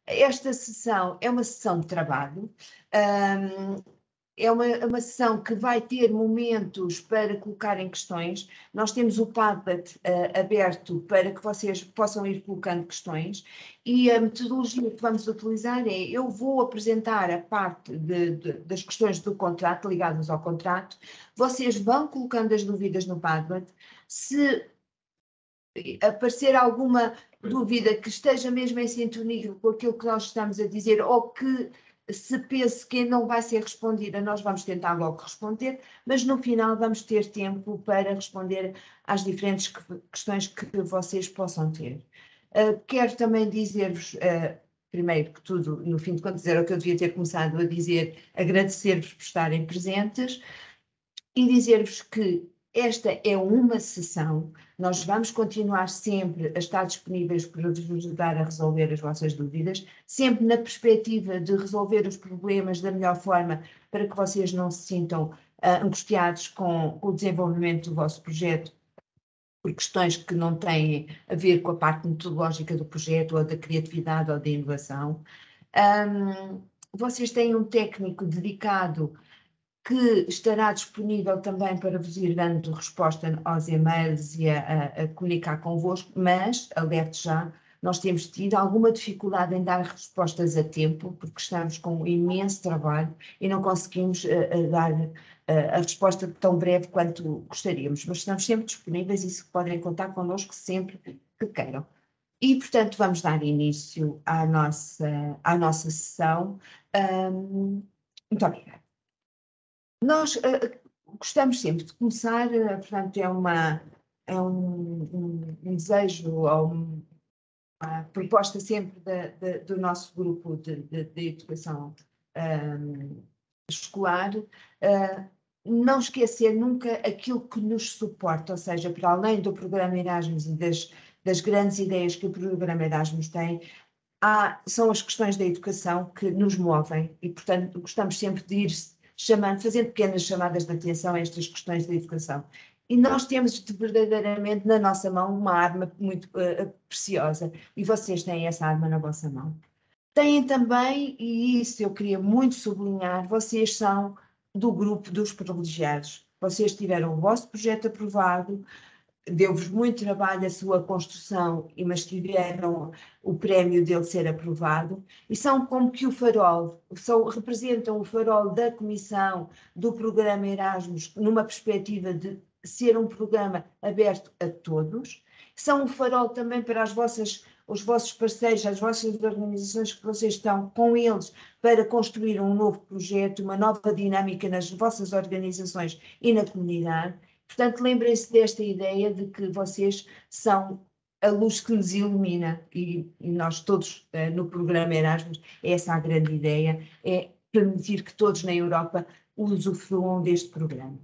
esta sessão é uma sessão de trabalho, é uma sessão que vai ter momentos para colocarem questões. Nós temos o Padlet aberto para que vocês possam ir colocando questões, e a metodologia que vamos utilizar é: eu vou apresentar a parte das questões do contrato, ligadas ao contrato, vocês vão colocando as dúvidas no Padlet. Se aparecer alguma dúvida que esteja mesmo em sintonia com aquilo que nós estamos a dizer, ou que se pense que não vai ser respondida, nós vamos tentar logo responder, mas no final vamos ter tempo para responder às diferentes questões que vocês possam ter. Quero também dizer-vos, primeiro que tudo, no fim de contas, era o que eu devia ter começado a dizer, agradecer-vos por estarem presentes e dizer-vos que esta é uma sessão. Nós vamos continuar sempre a estar disponíveis para vos ajudar a resolver as vossas dúvidas, sempre na perspectiva de resolver os problemas da melhor forma, para que vocês não se sintam angustiados com o desenvolvimento do vosso projeto por questões que não têm a ver com a parte metodológica do projeto, ou da criatividade, ou da inovação. Vocês têm um técnico dedicado que estará disponível também para vos ir dando resposta aos e-mails e a comunicar convosco, mas, alerte já, nós temos tido alguma dificuldade em dar respostas a tempo, porque estamos com um imenso trabalho e não conseguimos dar a resposta tão breve quanto gostaríamos, mas estamos sempre disponíveis e podem contar connosco sempre que queiram. E, portanto, vamos dar início à nossa sessão. Muito obrigada. Nós gostamos sempre de começar, portanto, é um desejo ou uma proposta sempre do nosso grupo de educação escolar, não esquecer nunca aquilo que nos suporta, ou seja, para além do programa Erasmus e das grandes ideias que o programa Erasmus tem, são as questões da educação que nos movem e, portanto, gostamos sempre de ir fazendo pequenas chamadas de atenção a estas questões da educação. E nós temos verdadeiramente na nossa mão uma arma muito preciosa, e vocês têm essa arma na vossa mão. Têm também, e isso eu queria muito sublinhar, vocês são do grupo dos privilegiados. Vocês tiveram o vosso projeto aprovado, deu-vos muito trabalho a sua construção, mas tiveram o prémio dele ser aprovado, e são como que o farol, representam o farol da Comissão do programa Erasmus, numa perspectiva de ser um programa aberto a todos. São o farol também para os vossos parceiros, as vossas organizações, que vocês estão com eles para construir um novo projeto, uma nova dinâmica nas vossas organizações e na comunidade. Portanto, lembrem-se desta ideia de que vocês são a luz que nos ilumina, e nós todos no programa Erasmus, essa é a grande ideia, é permitir que todos na Europa usufruam deste programa.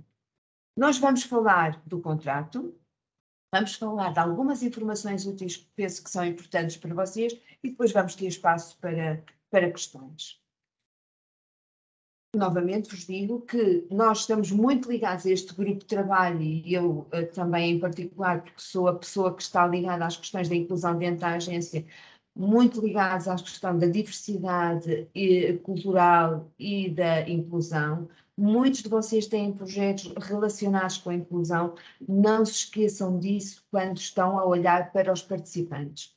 Nós vamos falar do contrato, vamos falar de algumas informações úteis que penso que são importantes para vocês, e depois vamos ter espaço para questões. Novamente vos digo que nós estamos muito ligados a este grupo de trabalho, e eu também em particular, porque sou a pessoa que está ligada às questões da inclusão dentro da agência, muito ligados à questão da diversidade cultural e da inclusão. Muitos de vocês têm projetos relacionados com a inclusão, não se esqueçam disso quando estão a olhar para os participantes.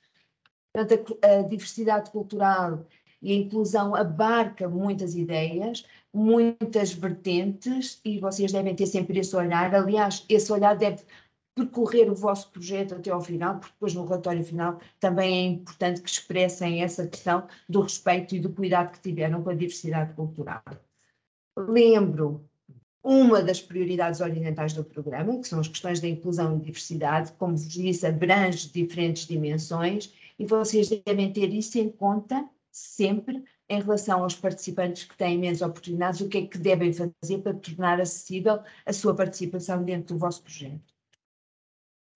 Portanto, a diversidade cultural e a inclusão abarca muitas ideias, muitas vertentes, e vocês devem ter sempre esse olhar. Aliás, esse olhar deve percorrer o vosso projeto até ao final, porque depois no relatório final também é importante que expressem essa questão do respeito e do cuidado que tiveram com a diversidade cultural. Lembro uma das prioridades orientais do programa, que são as questões da inclusão e diversidade, como vos disse, abrange diferentes dimensões, e vocês devem ter isso em conta sempre em relação aos participantes que têm menos oportunidades, o que é que devem fazer para tornar acessível a sua participação dentro do vosso projeto.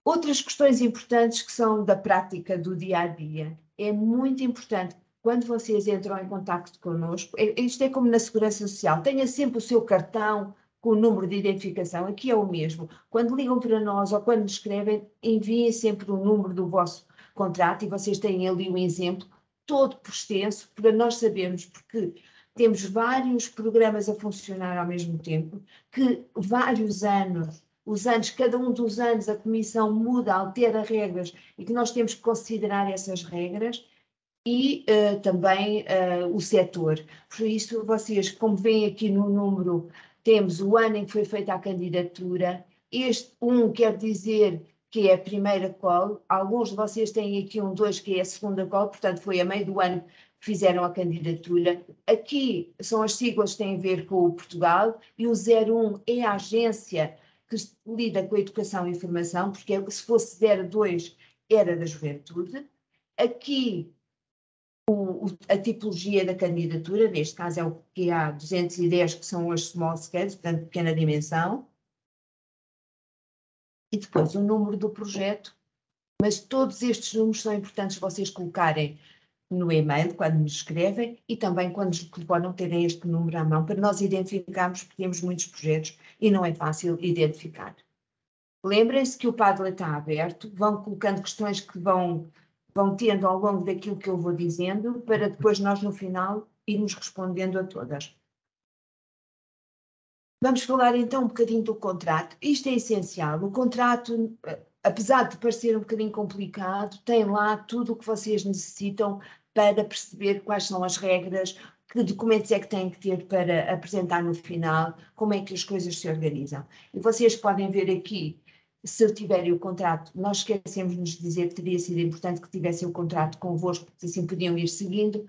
Outras questões importantes que são da prática do dia a dia. É muito importante, quando vocês entram em contacto connosco, isto é como na Segurança Social, tenha sempre o seu cartão com o número de identificação, aqui é o mesmo. Quando ligam para nós ou quando nos escrevem, enviem sempre o número do vosso contrato, e vocês têm ali um exemplo todo por extenso, para nós sabermos, porque temos vários programas a funcionar ao mesmo tempo, que vários anos, cada um dos anos a Comissão muda, altera regras e que nós temos que considerar essas regras e também o setor. Por isso, vocês, como veem aqui no número, temos o ano em que foi feita a candidatura, este 1 quer dizer que é a primeira call, alguns de vocês têm aqui um 2 que é a segunda call, portanto foi a meio do ano que fizeram a candidatura. Aqui são as siglas que têm a ver com o Portugal e o 01 é a agência que lida com a educação e informação, porque se fosse 02 era da juventude. Aqui a tipologia da candidatura, neste caso é o QA 210, que são as small scales, portanto pequena dimensão. E depois o número do projeto, mas todos estes números são importantes vocês colocarem no e-mail, quando nos escrevem, e também quando nos telefonam terem este número à mão, para nós identificarmos, porque temos muitos projetos e não é fácil identificar. Lembrem-se que o Padlet está aberto, vão colocando questões que vão tendo ao longo daquilo que eu vou dizendo, para depois nós no final irmos respondendo a todas. Vamos falar então um bocadinho do contrato. Isto é essencial. O contrato, apesar de parecer um bocadinho complicado, tem lá tudo o que vocês necessitam para perceber quais são as regras, que documentos é que têm que ter para apresentar no final, como é que as coisas se organizam. E vocês podem ver aqui, se tiverem o contrato, nós esquecemos-nos de dizer que teria sido importante que tivessem o contrato convosco, porque assim podiam ir seguindo.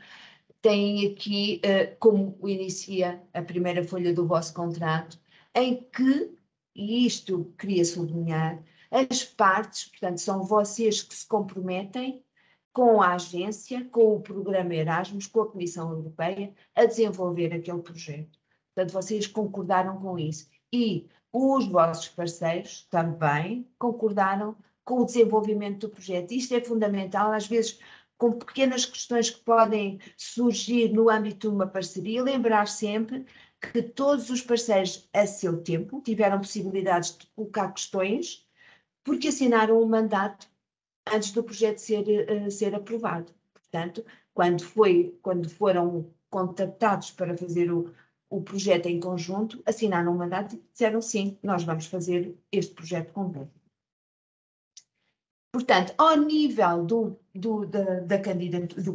Têm aqui como inicia a primeira folha do vosso contrato, em que, e isto queria sublinhar, as partes, portanto, são vocês que se comprometem com a agência, com o programa Erasmus, com a Comissão Europeia, a desenvolver aquele projeto. Portanto, vocês concordaram com isso. E os vossos parceiros também concordaram com o desenvolvimento do projeto. Isto é fundamental, às vezes com pequenas questões que podem surgir no âmbito de uma parceria, lembrar sempre que todos os parceiros, a seu tempo, tiveram possibilidades de colocar questões, porque assinaram um mandato antes do projeto ser aprovado. Portanto, quando foram contactados para fazer o projeto em conjunto, assinaram um mandato e disseram sim, nós vamos fazer este projeto convosco. Portanto, ao nível do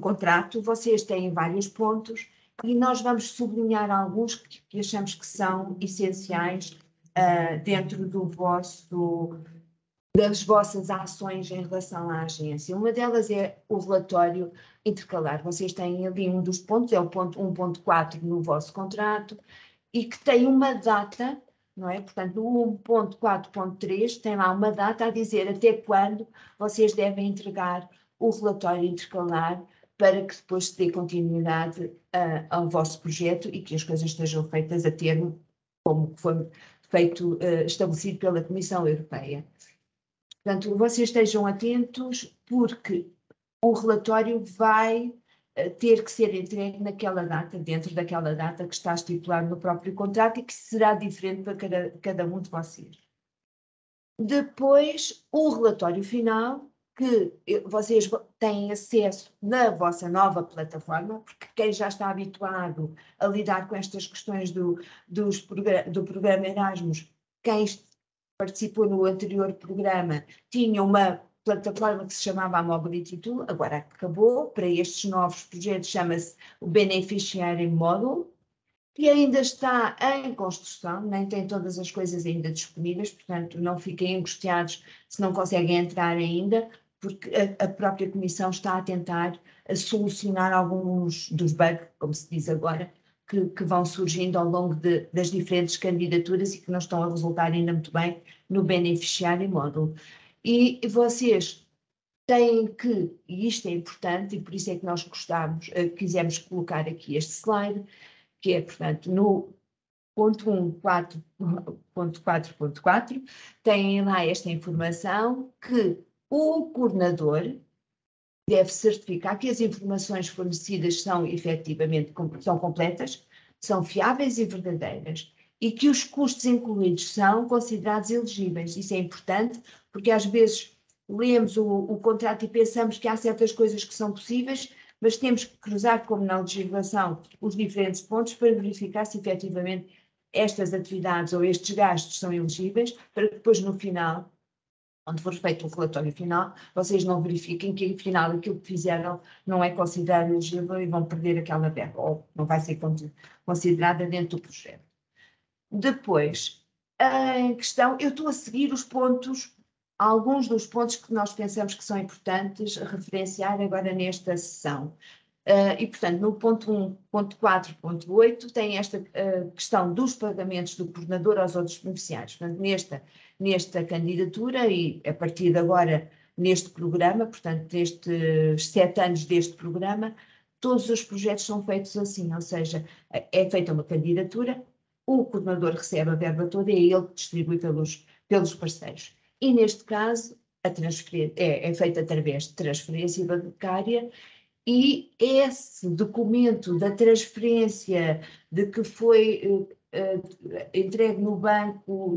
contrato, vocês têm vários pontos e nós vamos sublinhar alguns que achamos que são essenciais dentro das vossas ações em relação à agência. Uma delas é o relatório intercalar. Vocês têm ali um dos pontos, é o ponto 1.4 no vosso contrato, e que tem uma data, não é? Portanto, no 1.4.3 tem lá uma data a dizer até quando vocês devem entregar o relatório intercalar para que depois se dê continuidade ao vosso projeto e que as coisas estejam feitas a termo, como foi estabelecido pela Comissão Europeia. Portanto, vocês estejam atentos porque o relatório vai ter que ser entregue naquela data, dentro daquela data que está estipulado no próprio contrato e que será diferente para cada um de vocês. Depois, o relatório final, que vocês têm acesso na vossa nova plataforma, porque quem já está habituado a lidar com estas questões do programa Erasmus, quem participou no anterior programa, tinha uma plataforma que se chamava a Mobility Tool, agora acabou, para estes novos projetos chama-se o Beneficiary Model, que ainda está em construção, nem tem todas as coisas ainda disponíveis, portanto não fiquem angustiados se não conseguem entrar ainda, porque a própria Comissão está a tentar solucionar alguns dos bugs, como se diz agora, que vão surgindo ao longo das diferentes candidaturas e que não estão a resultar ainda muito bem no beneficiário módulo. E vocês têm que, e isto é importante, e por isso é que nós quisemos colocar aqui este slide, que é, portanto, no ponto 1.4.4, têm lá esta informação que o coordenador deve certificar que as informações fornecidas são efetivamente completas, são fiáveis e verdadeiras e que os custos incluídos são considerados elegíveis. Isso é importante porque às vezes lemos o contrato e pensamos que há certas coisas que são possíveis, mas temos que cruzar, como na legislação, os diferentes pontos para verificar se efetivamente estas atividades ou estes gastos são elegíveis, para que depois no final, onde for feito o relatório final, vocês não verifiquem que afinal aquilo que fizeram não é considerado elegível e vão perder aquela verba, ou não vai ser considerada dentro do projeto. Depois, em questão, eu estou a seguir os pontos, alguns dos pontos que nós pensamos que são importantes referenciar agora nesta sessão. E, portanto, no ponto 1, ponto 4, ponto 8, tem esta questão dos pagamentos do coordenador aos outros beneficiários. Portanto, nesta candidatura e a partir de agora neste programa, portanto, destes 7 anos deste programa, todos os projetos são feitos assim, ou seja, é feita uma candidatura, o coordenador recebe a verba toda e é ele que distribui pelos parceiros. E neste caso, a transferência é feita através de transferência bancária e esse documento da transferência de que foi entregue no banco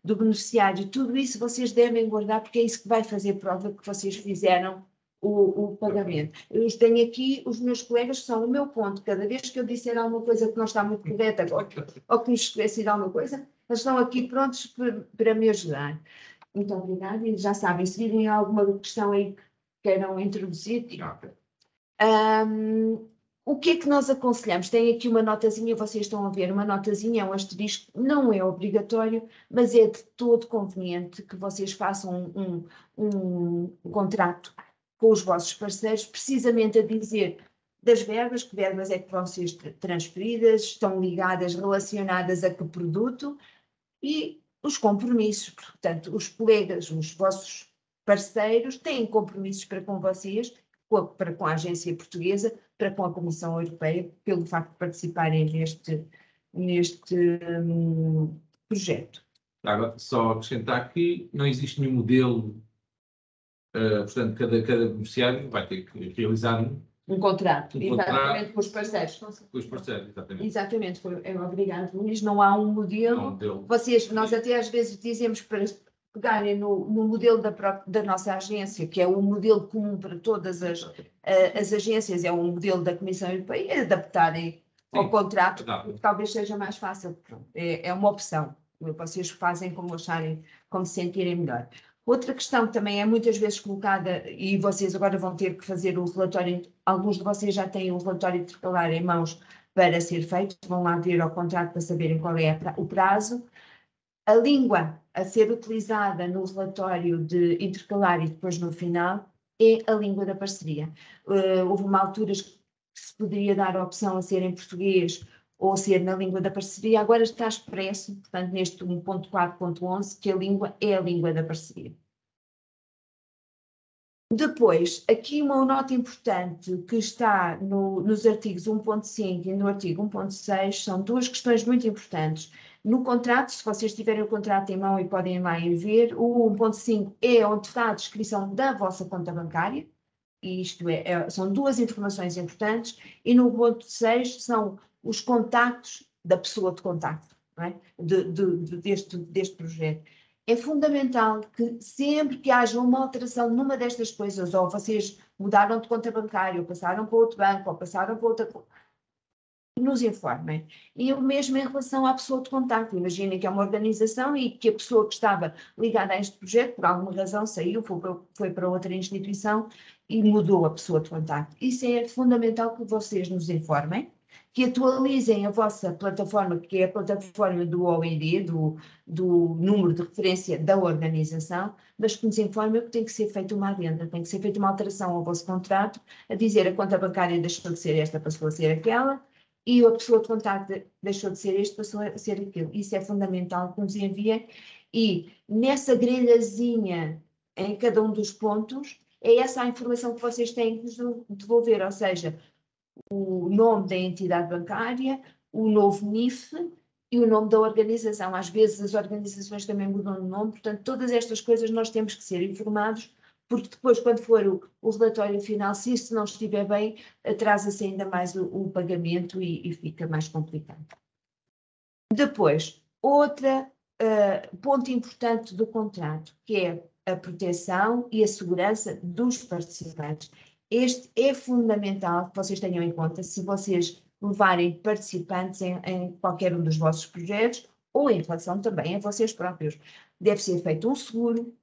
do beneficiário, tudo isso vocês devem guardar porque é isso que vai fazer prova que vocês fizeram o pagamento. Eu tenho aqui os meus colegas que são o meu ponto. Cada vez que eu disser alguma coisa que não está muito correta ou que nos esqueci de alguma coisa, eles estão aqui prontos para me ajudar. Muito obrigada. E já sabem, se virem alguma questão aí que queiram introduzir, o que é que nós aconselhamos? Tem aqui uma notazinha, vocês estão a ver, uma notazinha, é um asterisco, não é obrigatório, mas é de todo conveniente que vocês façam um contrato com os vossos parceiros, precisamente a dizer das verbas, que verbas é que vão ser transferidas, estão ligadas, relacionadas a que produto, e os compromissos. Portanto, os colegas, os vossos parceiros, têm compromissos para com vocês, para com a agência portuguesa, para com a Comissão Europeia, pelo facto de participarem neste projeto. Agora, só acrescentar que não existe nenhum modelo, portanto, cada beneficiário vai ter que realizar um contrato, exatamente, com os parceiros. Com os parceiros, exatamente. Exatamente, é obrigado, Luís, não há um modelo. Nós até às vezes dizemos para pegarem no modelo da nossa agência, que é um modelo comum para todas as agências, é um modelo da Comissão Europeia, e adaptarem ao contrato, talvez seja mais fácil. É uma opção. Vocês fazem como acharem, como se sentirem melhor. Outra questão que também é muitas vezes colocada, e vocês agora vão ter que fazer o relatório, alguns de vocês já têm o relatório intercalar em mãos para ser feito, vão lá ver ao contrato para saberem qual é o prazo. A língua a ser utilizada no relatório de intercalar e depois no final é a língua da parceria. Houve uma altura que se poderia dar a opção a ser em português ou ser na língua da parceria, agora está expresso, portanto, neste 1.4.11, que a língua é a língua da parceria. Depois, aqui uma nota importante que está nos artigos 1.5 e no artigo 1.6, são duas questões muito importantes. No contrato, se vocês tiverem o contrato em mão e podem lá ir ver, o 1.5 é onde está a descrição da vossa conta bancária, e isto são duas informações importantes, e no ponto 6 são os contactos da pessoa de contacto, não é? deste projeto. É fundamental que sempre que haja uma alteração numa destas coisas, ou vocês mudaram de conta bancária, ou passaram para outro banco, ou passaram para outra coisa, nos informem. E o mesmo em relação à pessoa de contacto. Imaginem que é uma organização e que a pessoa que estava ligada a este projeto, por alguma razão, saiu, foi para outra instituição e mudou a pessoa de contacto. Isso é fundamental que vocês nos informem, que atualizem a vossa plataforma, que é a plataforma do OID, do número de referência da organização, mas que nos informem que tem que ser feita uma adenda, tem que ser feita uma alteração ao vosso contrato, a dizer a conta bancária deixou de ser esta, passou a ser aquela, e a pessoa de contacto deixou de ser este, passou a ser aquilo. Isso é fundamental que nos enviem, e nessa grelhazinha, em cada um dos pontos, é essa a informação que vocês têm que nos devolver, ou seja, o nome da entidade bancária, o novo NIF e o nome da organização. Às vezes as organizações também mudam de nome, portanto, todas estas coisas nós temos que ser informados, porque depois, quando for o relatório final, se isto não estiver bem, atrasa-se ainda mais o pagamento e fica mais complicado. Depois, outro ponto importante do contrato, que é a proteção e a segurança dos participantes. Este é fundamental que vocês tenham em conta se vocês levarem participantes em qualquer um dos vossos projetos ou em relação também a vocês próprios. Deve ser feito um seguro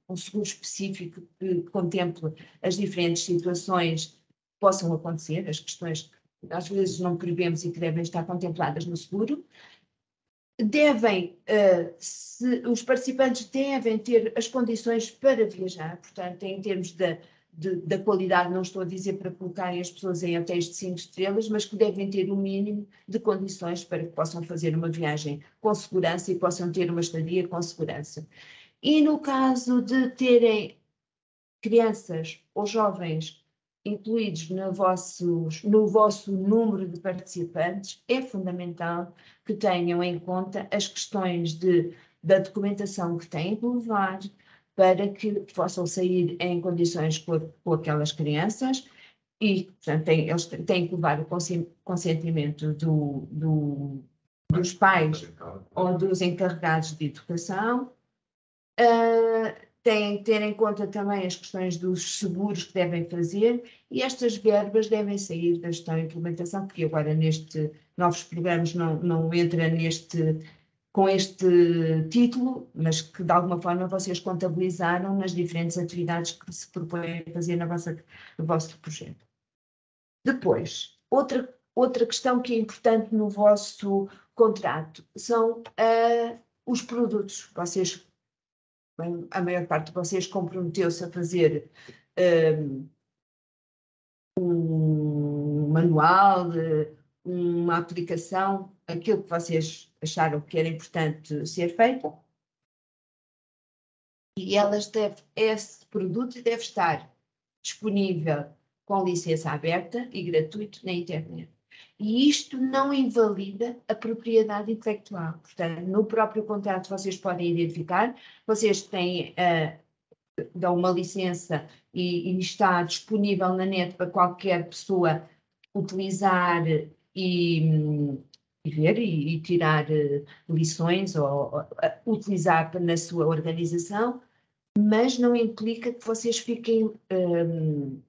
específico que contemple as diferentes situações que possam acontecer, as questões que às vezes não prevemos e que devem estar contempladas no seguro. Os participantes devem ter as condições para viajar, portanto, em termos da qualidade, não estou a dizer para colocarem as pessoas em hotéis de 5 estrelas, mas que devem ter o mínimo de condições para que possam fazer uma viagem com segurança e possam ter uma estadia com segurança. E no caso de terem crianças ou jovens incluídos no vosso número de participantes, é fundamental que tenham em conta as questões da documentação que têm que levar para que possam sair em condições com aquelas crianças e, portanto, eles têm que levar o consentimento dos pais ou dos encarregados de educação. Têm que ter em conta também as questões dos seguros que devem fazer e estas verbas devem sair da gestão e implementação, porque agora novos programas não entra com este título, mas que de alguma forma vocês contabilizaram nas diferentes atividades que se propõem a fazer no vosso projeto. Depois, outra questão que é importante no vosso contrato são os produtos. A maior parte de vocês comprometeu-se a fazer um manual, uma aplicação, aquilo que vocês acharam que era importante ser feito. E esse produto deve estar disponível com licença aberta e gratuito na internet. E isto não invalida a propriedade intelectual. Portanto, no próprio contrato vocês podem identificar, vocês dão uma licença e está disponível na net para qualquer pessoa utilizar e ver e tirar lições ou utilizar na sua organização, mas não implica que vocês fiquem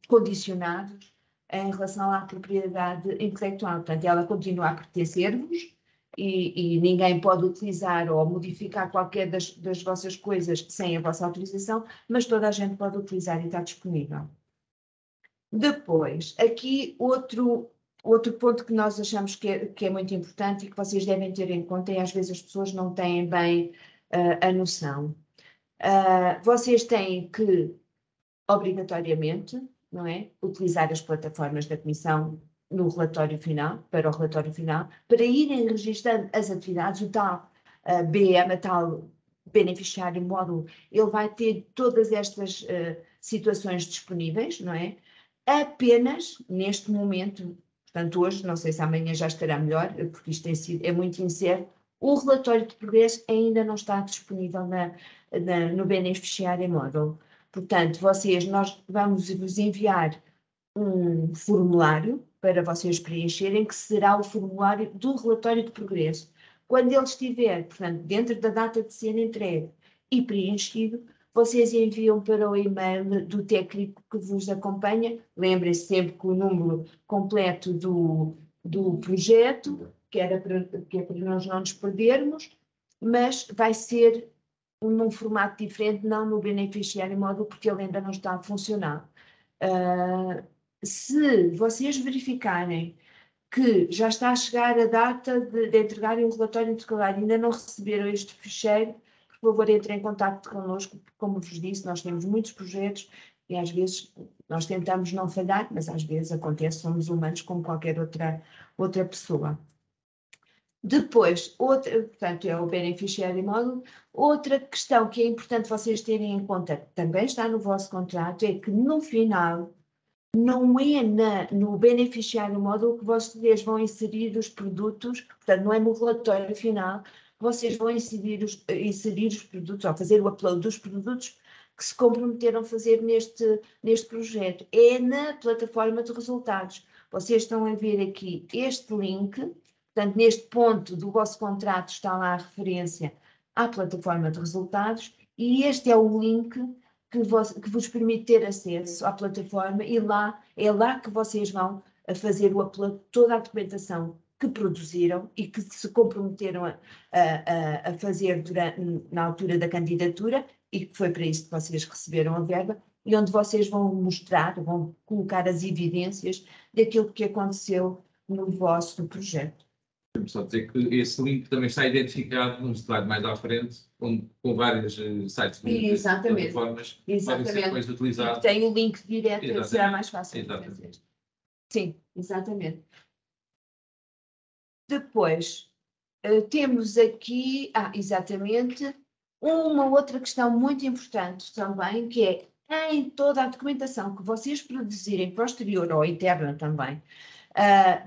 condicionados em relação à propriedade intelectual. Portanto, ela continua a pertencer-vos e ninguém pode utilizar ou modificar qualquer das vossas coisas sem a vossa autorização, mas toda a gente pode utilizar e está disponível. Depois, aqui outro ponto que nós achamos que é muito importante e que vocês devem ter em conta, e às vezes as pessoas não têm bem a noção. Vocês têm que, obrigatoriamente, não é, utilizar as plataformas da Comissão no relatório final, para irem registrando as atividades, o tal BM, a tal beneficiário módulo, ele vai ter todas estas situações disponíveis, não é? Apenas neste momento, portanto hoje, não sei se amanhã já estará melhor, porque isto é muito incerto, o relatório de progresso ainda não está disponível no beneficiário módulo. Portanto, nós vamos vos enviar um formulário para vocês preencherem, que será o formulário do relatório de progresso. Quando ele estiver, portanto, dentro da data de ser entregue e preenchido, vocês enviam para o e-mail do técnico que vos acompanha. Lembrem-se sempre que o número completo do projeto, que é para nós não nos perdermos, mas vai ser num formato diferente, não no beneficiário módulo, porque ele ainda não está a funcionar. Se vocês verificarem que já está a chegar a data de entregarem o relatório intercalar e ainda não receberam este ficheiro, por favor, entrem em contato connosco, porque, como vos disse, nós temos muitos projetos e às vezes nós tentamos não falhar, mas às vezes acontece, somos humanos como qualquer outra pessoa. Depois, portanto, é o beneficiário módulo. Outra questão que é importante vocês terem em conta, que também está no vosso contrato, é que no final, não é no beneficiário módulo que vocês vão inserir os produtos, portanto, não é no relatório final que vocês vão inserir os produtos, ou fazer o upload dos produtos que se comprometeram a fazer neste projeto. É na plataforma de resultados. Vocês estão a ver aqui este link. Portanto, neste ponto do vosso contrato está lá a referência à plataforma de resultados e este é o link que vos permite ter acesso à plataforma e é lá que vocês vão a fazer o upload de toda a documentação que produziram e que se comprometeram a fazer na altura da candidatura, e que foi para isso que vocês receberam a verba, e onde vocês vão mostrar, vão colocar as evidências daquilo que aconteceu no vosso projeto. Vamos só dizer que esse link também está identificado num slide mais à frente, com vários sites de plataformas que podem ser depois utilizados. Tem o link direto, será mais fácil. Exatamente. Sim, exatamente. Depois, temos aqui, exatamente, uma outra questão muito importante também, que é em toda a documentação que vocês produzirem posterior ou interna também,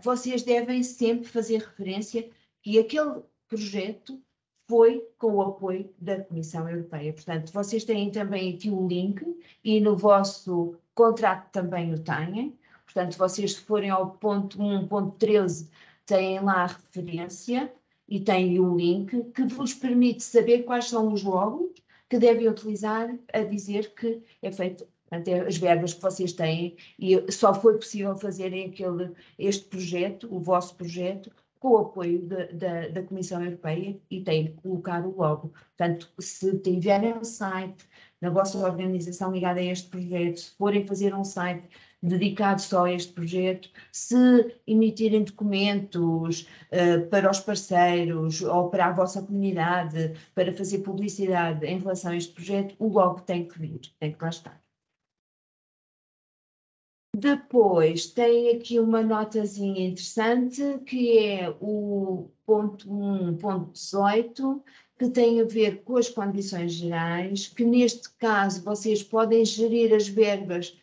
vocês devem sempre fazer referência que aquele projeto foi com o apoio da Comissão Europeia. Portanto, vocês têm também aqui o link e no vosso contrato também o têm. Portanto, vocês se forem ao ponto 1.13, têm lá a referência e têm o link que vos permite saber quais são os logos que devem utilizar a dizer que é feito. Portanto, as verbas que vocês têm, e só foi possível fazerem este projeto, o vosso projeto, com o apoio da Comissão Europeia, e têm que colocar o logo. Portanto, se tiverem um site na vossa organização ligada a este projeto, se forem fazer um site dedicado só a este projeto, se emitirem documentos para os parceiros ou para a vossa comunidade, para fazer publicidade em relação a este projeto, o logo tem que vir, tem que lá estar. Depois tem aqui uma notazinha interessante, que é o ponto 1.18, que tem a ver com as condições gerais, que neste caso vocês podem gerir as verbas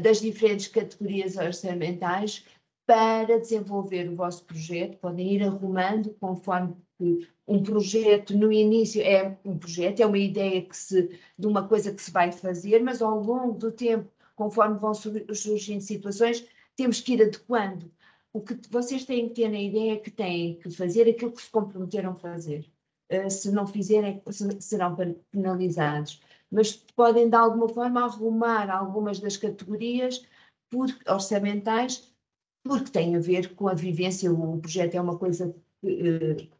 das diferentes categorias orçamentais para desenvolver o vosso projeto, podem ir arrumando conforme um projeto no início é um projeto, é uma ideia de uma coisa que se vai fazer, mas ao longo do tempo, conforme vão surgindo situações, temos que ir adequando. O que vocês têm que ter na ideia é que têm que fazer aquilo que se comprometeram a fazer. Se não fizerem, serão penalizados. Mas podem, de alguma forma, arrumar algumas das categorias orçamentais, porque tem a ver com a vivência. O projeto é uma coisa,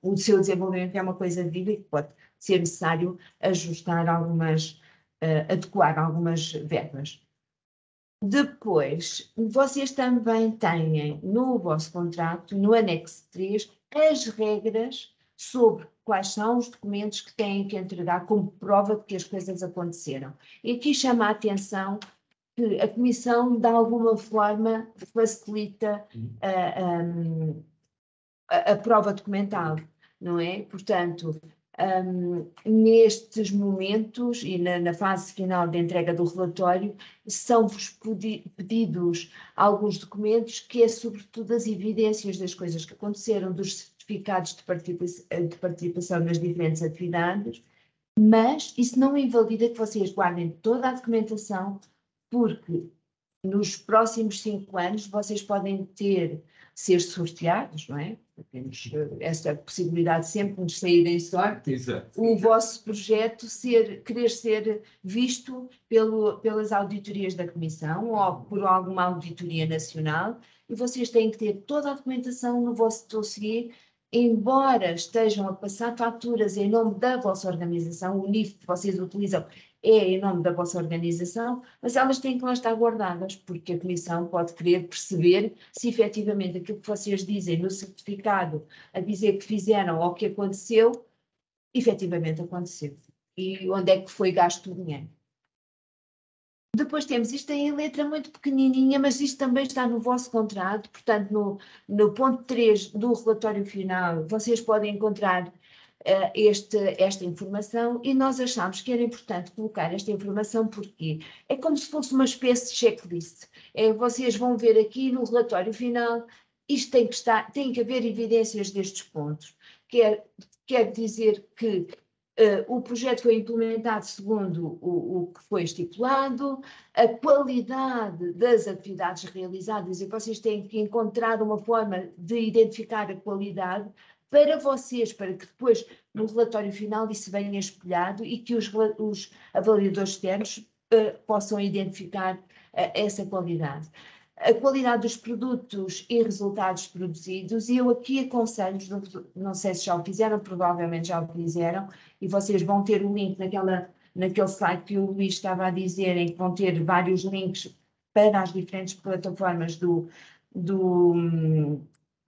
o seu desenvolvimento é uma coisa de vida, e pode ser necessário ajustar adequar algumas verbas. Depois, vocês também têm no vosso contrato, no anexo 3, as regras sobre quais são os documentos que têm que entregar como prova de que as coisas aconteceram. E aqui chama a atenção que a Comissão, de alguma forma, facilita a prova documental, não é? Portanto, nestes momentos e na fase final de entrega do relatório, são-vos pedidos alguns documentos que é sobretudo as evidências das coisas que aconteceram, dos certificados de participação nas diferentes atividades, mas isso não invalida que vocês guardem toda a documentação, porque nos próximos 5 anos vocês podem ser sorteados, não é? Temos esta possibilidade sempre de sair em sorte. Exato. O vosso projeto querer ser visto pelas auditorias da Comissão ou por alguma auditoria nacional, e vocês têm que ter toda a documentação no vosso dossiê, embora estejam a passar faturas em nome da vossa organização, o NIF que vocês utilizam é em nome da vossa organização, mas elas têm que lá estar guardadas, porque a Comissão pode querer perceber se efetivamente aquilo que vocês dizem no certificado, a dizer que fizeram ou que aconteceu, efetivamente aconteceu. E onde é que foi gasto o dinheiro. Depois temos, isto em letra muito pequenininha, mas isto também está no vosso contrato, portanto no ponto 3 do relatório final, vocês podem encontrar esta informação, e nós achamos que era importante colocar esta informação porque é como se fosse uma espécie de checklist. Vocês vão ver aqui no relatório final, isto tem que haver evidências destes pontos. Quer dizer que o projeto foi implementado segundo o que foi estipulado, a qualidade das atividades realizadas, e vocês têm que encontrar uma forma de identificar a qualidade para vocês, para que depois no relatório final isso venha espelhado e que os avaliadores externos possam identificar essa qualidade. A qualidade dos produtos e resultados produzidos, e eu aqui aconselho, não sei se já o fizeram, provavelmente já o fizeram, e vocês vão ter o link naquele slide que o Luís estava a dizer, em que vão ter vários links para as diferentes plataformas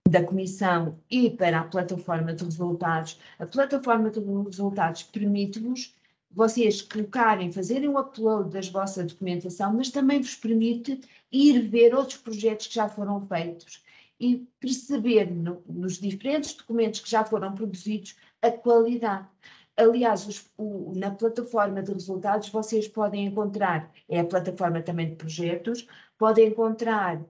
da Comissão e para a plataforma de resultados. A plataforma de resultados permite-vos vocês colocarem, fazerem o upload da vossa documentação, mas também vos permite ir ver outros projetos que já foram feitos e perceber nos diferentes documentos que já foram produzidos a qualidade. Aliás, na plataforma de resultados vocês podem encontrar, é a plataforma também de projetos, podem encontrar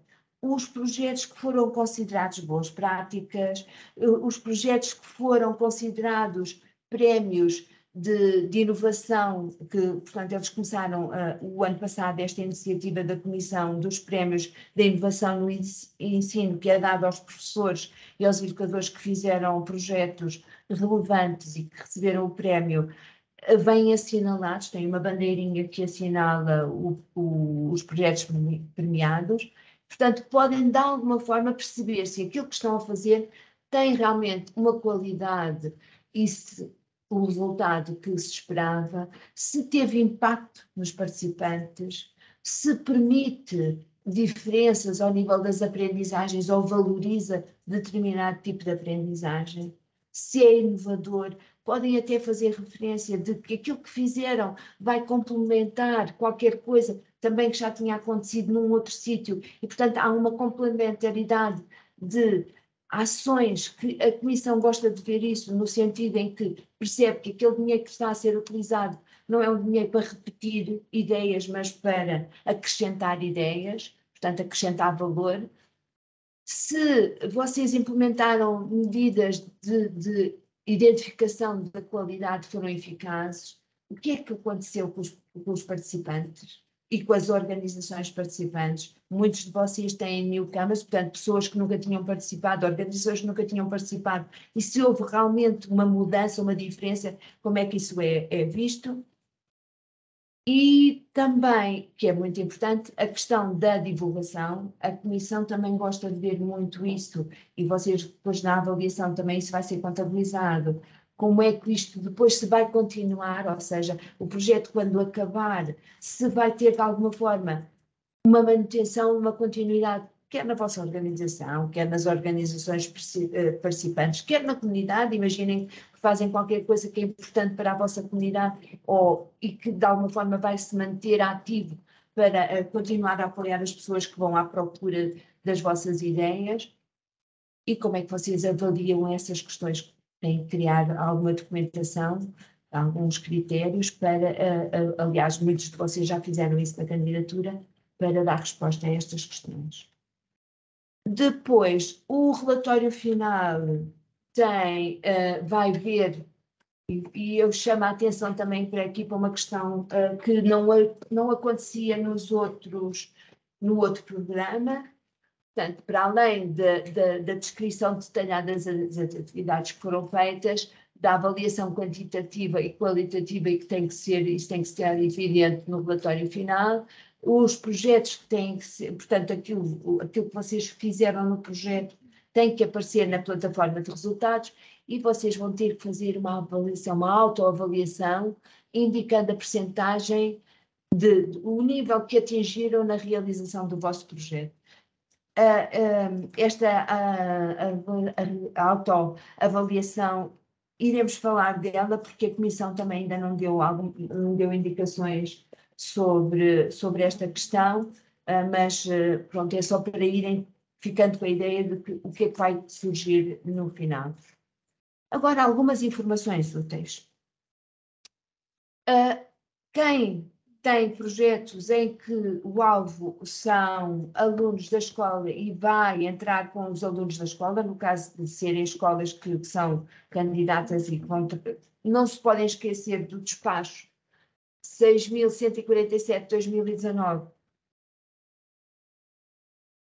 os projetos que foram considerados boas práticas, os projetos que foram considerados prémios de inovação, que, portanto, eles começaram o ano passado esta iniciativa da Comissão dos Prémios de Inovação no Ensino, que é dado aos professores e aos educadores que fizeram projetos relevantes e que receberam o prémio, vêm assinalados, tem uma bandeirinha que assinala os projetos premiados. Portanto, podem de alguma forma perceber se aquilo que estão a fazer tem realmente uma qualidade e se o resultado que se esperava, se teve impacto nos participantes, se permite diferenças ao nível das aprendizagens ou valoriza determinado tipo de aprendizagem, se é inovador. Podem até fazer referência de que aquilo que fizeram vai complementar qualquer coisa também que já tinha acontecido num outro sítio e, portanto, há uma complementaridade de ações que a Comissão gosta de ver isso no sentido em que percebe que aquele dinheiro que está a ser utilizado não é um dinheiro para repetir ideias, mas para acrescentar ideias, portanto, acrescentar valor. Se vocês implementaram medidas de identificação da qualidade foram eficazes, o que é que aconteceu com os participantes e com as organizações participantes? Muitos de vocês têm newcomers, portanto, pessoas que nunca tinham participado, organizações que nunca tinham participado, e se houve realmente uma mudança, uma diferença, como é que isso é visto? E também, que é muito importante, a questão da divulgação. A Comissão também gosta de ver muito isso, e vocês depois na avaliação também isso vai ser contabilizado, como é que isto depois se vai continuar, ou seja, o projeto quando acabar, se vai ter de alguma forma uma manutenção, uma continuidade, quer na vossa organização, quer nas organizações participantes, quer na comunidade. Imaginem que fazem qualquer coisa que é importante para a vossa comunidade e que de alguma forma vai se manter ativo para continuar a apoiar as pessoas que vão à procura das vossas ideias. E como é que vocês avaliam essas questões? Têm que criar alguma documentação, alguns critérios para, aliás, muitos de vocês já fizeram isso na candidatura, para dar resposta a estas questões. Depois, o relatório final vai ver, e eu chamo a atenção também para aqui para uma questão que não acontecia no outro programa. Portanto, para além da descrição detalhada das atividades que foram feitas, da avaliação quantitativa e qualitativa, e que isso tem que ser evidente no relatório final, os projetos que têm que ser, portanto, aquilo que vocês fizeram no projeto tem que aparecer na plataforma de resultados, e vocês vão ter que fazer uma avaliação, uma autoavaliação, indicando a percentagem o nível que atingiram na realização do vosso projeto. Esta autoavaliação, iremos falar dela porque a Comissão também ainda não deu indicações sobre esta questão, mas pronto, é só para irem ficando com a ideia de o que é que vai surgir no final. Agora, algumas informações úteis. Quem tem projetos em que o alvo são alunos da escola e vai entrar com os alunos da escola, no caso de serem escolas que são candidatas e que vão... Não se podem esquecer do despacho 6.147/2019.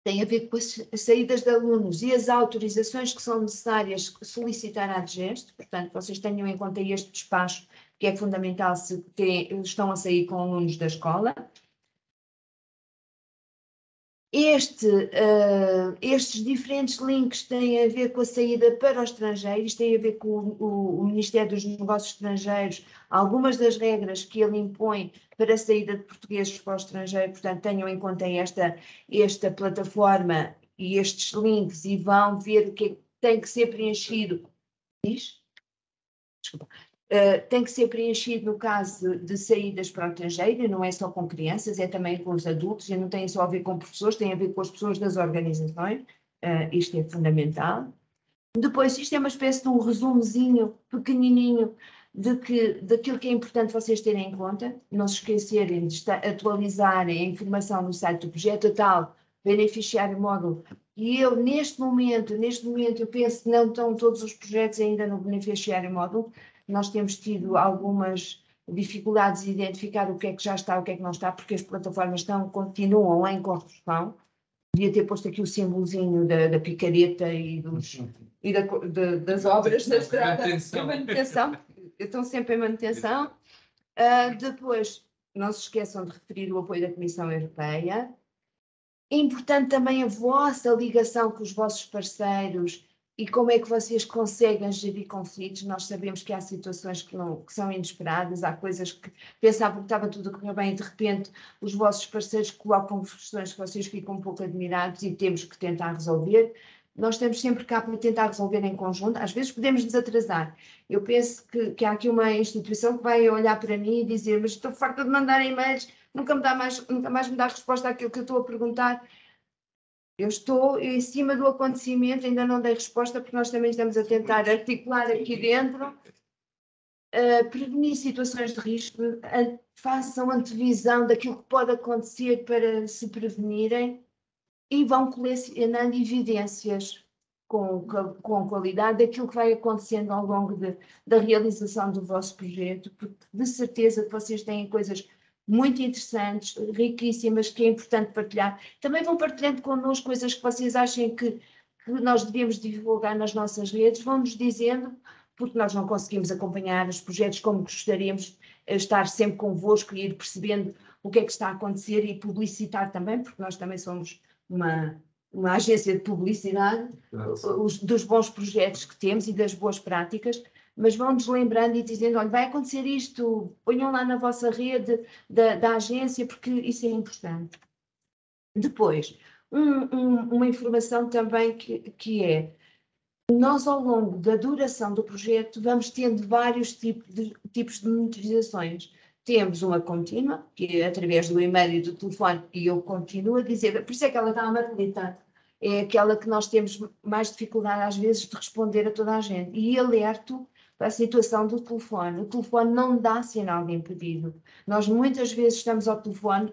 Tem a ver com as saídas de alunos e as autorizações que são necessárias solicitar à DGEST. Portanto, vocês tenham em conta este despacho que é fundamental se estão a sair com alunos da escola. Estes diferentes links têm a ver com a saída para os estrangeiros, têm a ver com o Ministério dos Negócios Estrangeiros, algumas das regras que ele impõe para a saída de portugueses para o estrangeiro, portanto tenham em conta esta plataforma e estes links e vão ver o que tem que ser preenchido. Desculpa. Tem que ser preenchido no caso de saídas para o estrangeiro, não é só com crianças, é também com os adultos, e não tem só a ver com professores, tem a ver com as pessoas das organizações, isto é fundamental. Depois, isto é uma espécie de um resumozinho pequenininho daquilo que é importante vocês terem em conta, não se esquecerem de atualizarem a informação no site do projeto tal, beneficiário módulo, e eu neste momento eu penso que não estão todos os projetos ainda no beneficiário módulo. Nós temos tido algumas dificuldades em identificar o que é que já está, o que é que não está, porque as plataformas continuam em construção. Devia ter posto aqui o símbolozinho da picareta e das obras da estrada em manutenção. Estão sempre em manutenção. Depois, não se esqueçam de referir o apoio da Comissão Europeia. É importante também a vossa ligação com os vossos parceiros e como é que vocês conseguem gerir conflitos. Nós sabemos que há situações que são inesperadas, há coisas que pensavam que estava tudo a correr bem e de repente os vossos parceiros colocam questões que vocês ficam um pouco admirados e temos que tentar resolver. Nós estamos sempre cá para tentar resolver em conjunto, às vezes podemos nos atrasar. Eu penso que há aqui uma instituição que vai olhar para mim e dizer, mas estou farta de mandar e-mails, nunca mais me dá resposta àquilo que eu estou a perguntar. Eu estou em cima do acontecimento, ainda não dei resposta, porque nós também estamos a tentar articular aqui dentro, prevenir situações de risco, façam antevisão daquilo que pode acontecer para se prevenirem e vão colecionando evidências com qualidade daquilo que vai acontecendo ao longo da realização do vosso projeto, porque de certeza que vocês têm coisas muito interessantes, riquíssimas, que é importante partilhar. Também vão partilhando connosco coisas que vocês achem que nós devíamos divulgar nas nossas redes, vão-nos dizendo, porque nós não conseguimos acompanhar os projetos como gostaríamos, estar sempre convosco e ir percebendo o que é que está a acontecer e publicitar também, porque nós também somos uma agência de publicidade dos bons projetos que temos e das boas práticas, mas vão-nos lembrando e dizendo, olha, vai acontecer isto, ponham lá na vossa rede da agência, porque isso é importante. Depois, uma informação também que é, nós ao longo da duração do projeto vamos tendo vários tipos de monitorizações. Temos uma contínua, que é através do e-mail e do telefone, e eu continuo a dizer, por isso é que ela está amarelita, é aquela que nós temos mais dificuldade às vezes de responder a toda a gente, e alerto para a situação do telefone. O telefone não dá sinal de impedido. Nós muitas vezes estamos ao telefone,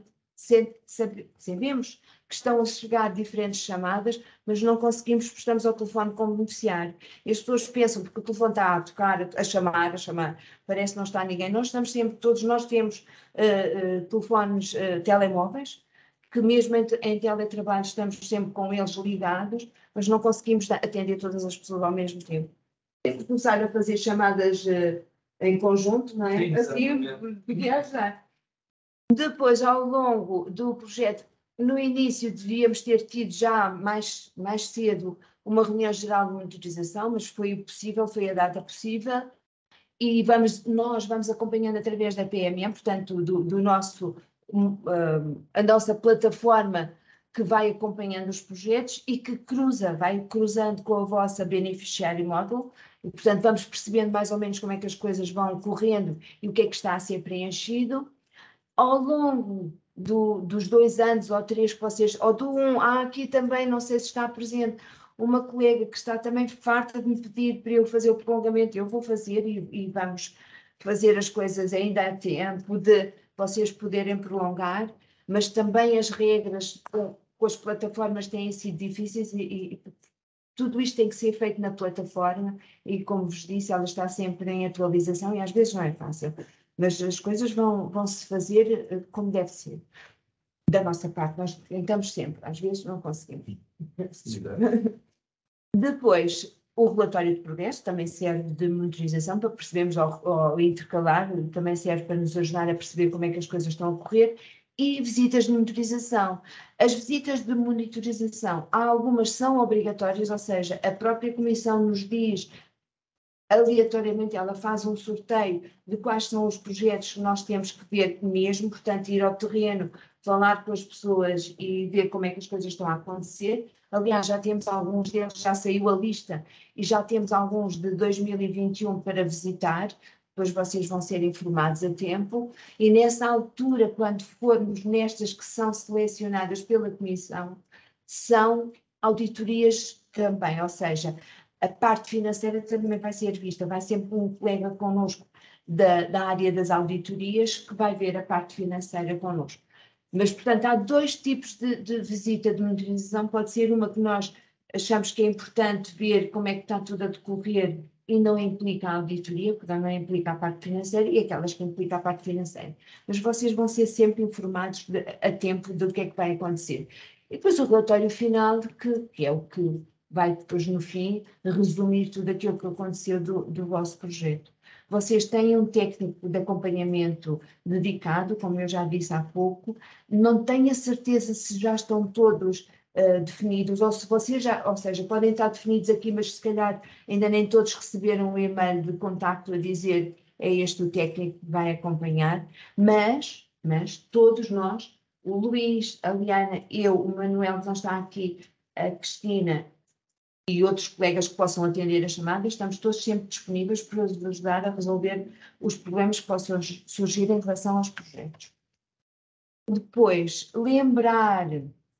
sabemos que estão a chegar diferentes chamadas, mas não conseguimos, porque estamos ao telefone como beneficiário. E as pessoas pensam, porque o telefone está a tocar, a chamar, parece que não está ninguém. Nós estamos sempre, todos nós temos telefones telemóveis, que mesmo em teletrabalho estamos sempre com eles ligados, mas não conseguimos atender todas as pessoas ao mesmo tempo. Temos que começar a fazer chamadas em conjunto, não é? Sim, assim, podia ajudar. Depois, ao longo do projeto, no início devíamos ter tido já mais cedo uma reunião geral de monitorização, mas foi possível, foi a data possível, e nós vamos acompanhando através da PMM, portanto, a nossa plataforma que vai acompanhando os projetos e que vai cruzando com a vossa beneficiário módulo, e, portanto, vamos percebendo mais ou menos como é que as coisas vão correndo e o que é que está a ser preenchido. Ao longo dos 2 anos ou 3 que vocês, ou do 1, há aqui também, não sei se está presente, uma colega que está também farta de me pedir para eu fazer o prolongamento, eu vou fazer e vamos fazer as coisas ainda a tempo de vocês poderem prolongar, mas também as regras com as plataformas têm sido difíceis e tudo isto tem que ser feito na plataforma e, como vos disse, ela está sempre em atualização e às vezes não é fácil. Mas as coisas vão-se fazer como deve ser. Da nossa parte, nós tentamos sempre, às vezes não conseguimos. Depois, O relatório de progresso também serve de monitorização para percebermos ao intercalar, também serve para nos ajudar a perceber como é que as coisas estão a ocorrer, e visitas de monitorização. As visitas de monitorização, algumas são obrigatórias, ou seja, a própria Comissão nos diz, aleatoriamente, ela faz um sorteio de quais são os projetos que nós temos que ver mesmo, portanto, ir ao terreno, falar com as pessoas e ver como é que as coisas estão a acontecer. Aliás, já temos alguns deles, já saiu a lista, e já temos alguns de 2021 para visitar, depois vocês vão ser informados a tempo, e nessa altura, quando formos nestas que são selecionadas pela Comissão, são auditorias também, ou seja, a parte financeira também vai ser vista, vai sempre um colega connosco da área das auditorias que vai ver a parte financeira connosco. Mas, portanto, há dois tipos de visita de monitorização. Pode ser uma que nós achamos que é importante ver como é que está tudo a decorrer e não implica a auditoria, porque não implica a parte financeira, e aquelas que implicam a parte financeira. Mas vocês vão ser sempre informados a tempo do que é que vai acontecer. E depois o relatório final, que é o que vai depois, no fim, resumir tudo aquilo que aconteceu do vosso projeto. Vocês têm um técnico de acompanhamento dedicado, como eu já disse há pouco. Não tenho a certeza se já estão todos definidos, ou se vocês já, ou seja, podem estar definidos aqui, mas se calhar ainda nem todos receberam um e-mail de contacto a dizer é este o técnico que vai acompanhar, mas todos nós, o Luís, a Liana, eu, o Manuel, que não está aqui, a Cristina e outros colegas que possam atender a chamada, estamos todos sempre disponíveis para vos ajudar a resolver os problemas que possam surgir em relação aos projetos. Depois, lembrar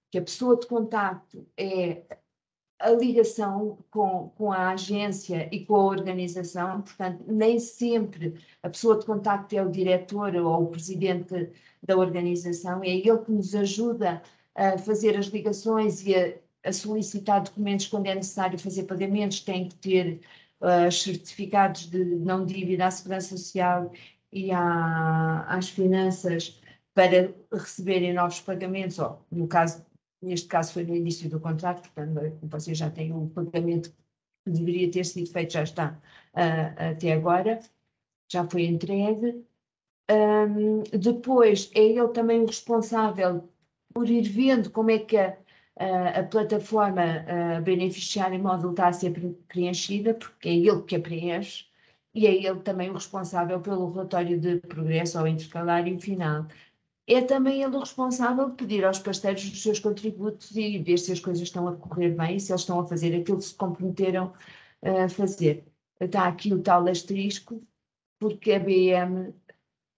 que a pessoa de contacto é a ligação com a agência e com a organização, portanto, nem sempre a pessoa de contacto é o diretor ou o presidente da organização, é ele que nos ajuda a fazer as ligações e a solicitar documentos quando é necessário fazer pagamentos, tem que ter certificados de não dívida à Segurança Social e às finanças para receberem novos pagamentos, ou no caso, neste caso foi no início do contrato, portanto vocês já têm um pagamento que deveria ter sido feito, já está até agora, já foi entregue. Depois é ele também o responsável por ir vendo como é que a plataforma beneficiária módulo está a ser preenchida, porque é ele que a preenche, e é ele também o responsável pelo relatório de progresso ao intercalar e final. É também ele o responsável de pedir aos parceiros os seus contributos e ver se as coisas estão a correr bem, se eles estão a fazer aquilo que se comprometeram a fazer. Está aqui o tal asterisco, porque a BM,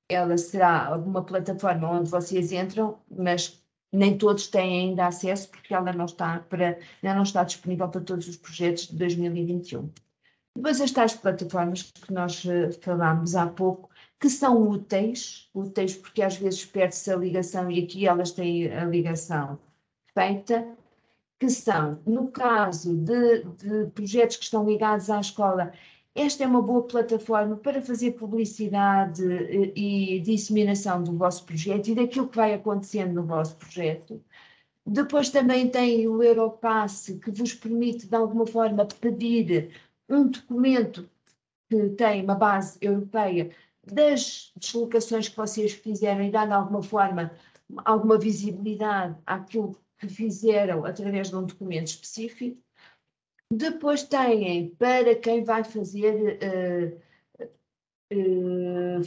ela será uma plataforma onde vocês entram, mas nem todos têm ainda acesso, porque ela não está disponível para todos os projetos de 2021. Depois as tais plataformas que nós falámos há pouco, que são úteis porque às vezes perde-se a ligação e aqui elas têm a ligação feita, que são, no caso de projetos que estão ligados à escola, esta é uma boa plataforma para fazer publicidade e disseminação do vosso projeto e daquilo que vai acontecendo no vosso projeto. Depois também tem o Europass, que vos permite, de alguma forma, pedir um documento que tem uma base europeia das deslocações que vocês fizeram e dar, de alguma forma, alguma visibilidade àquilo que fizeram através de um documento específico. Depois têm, para quem vai fazer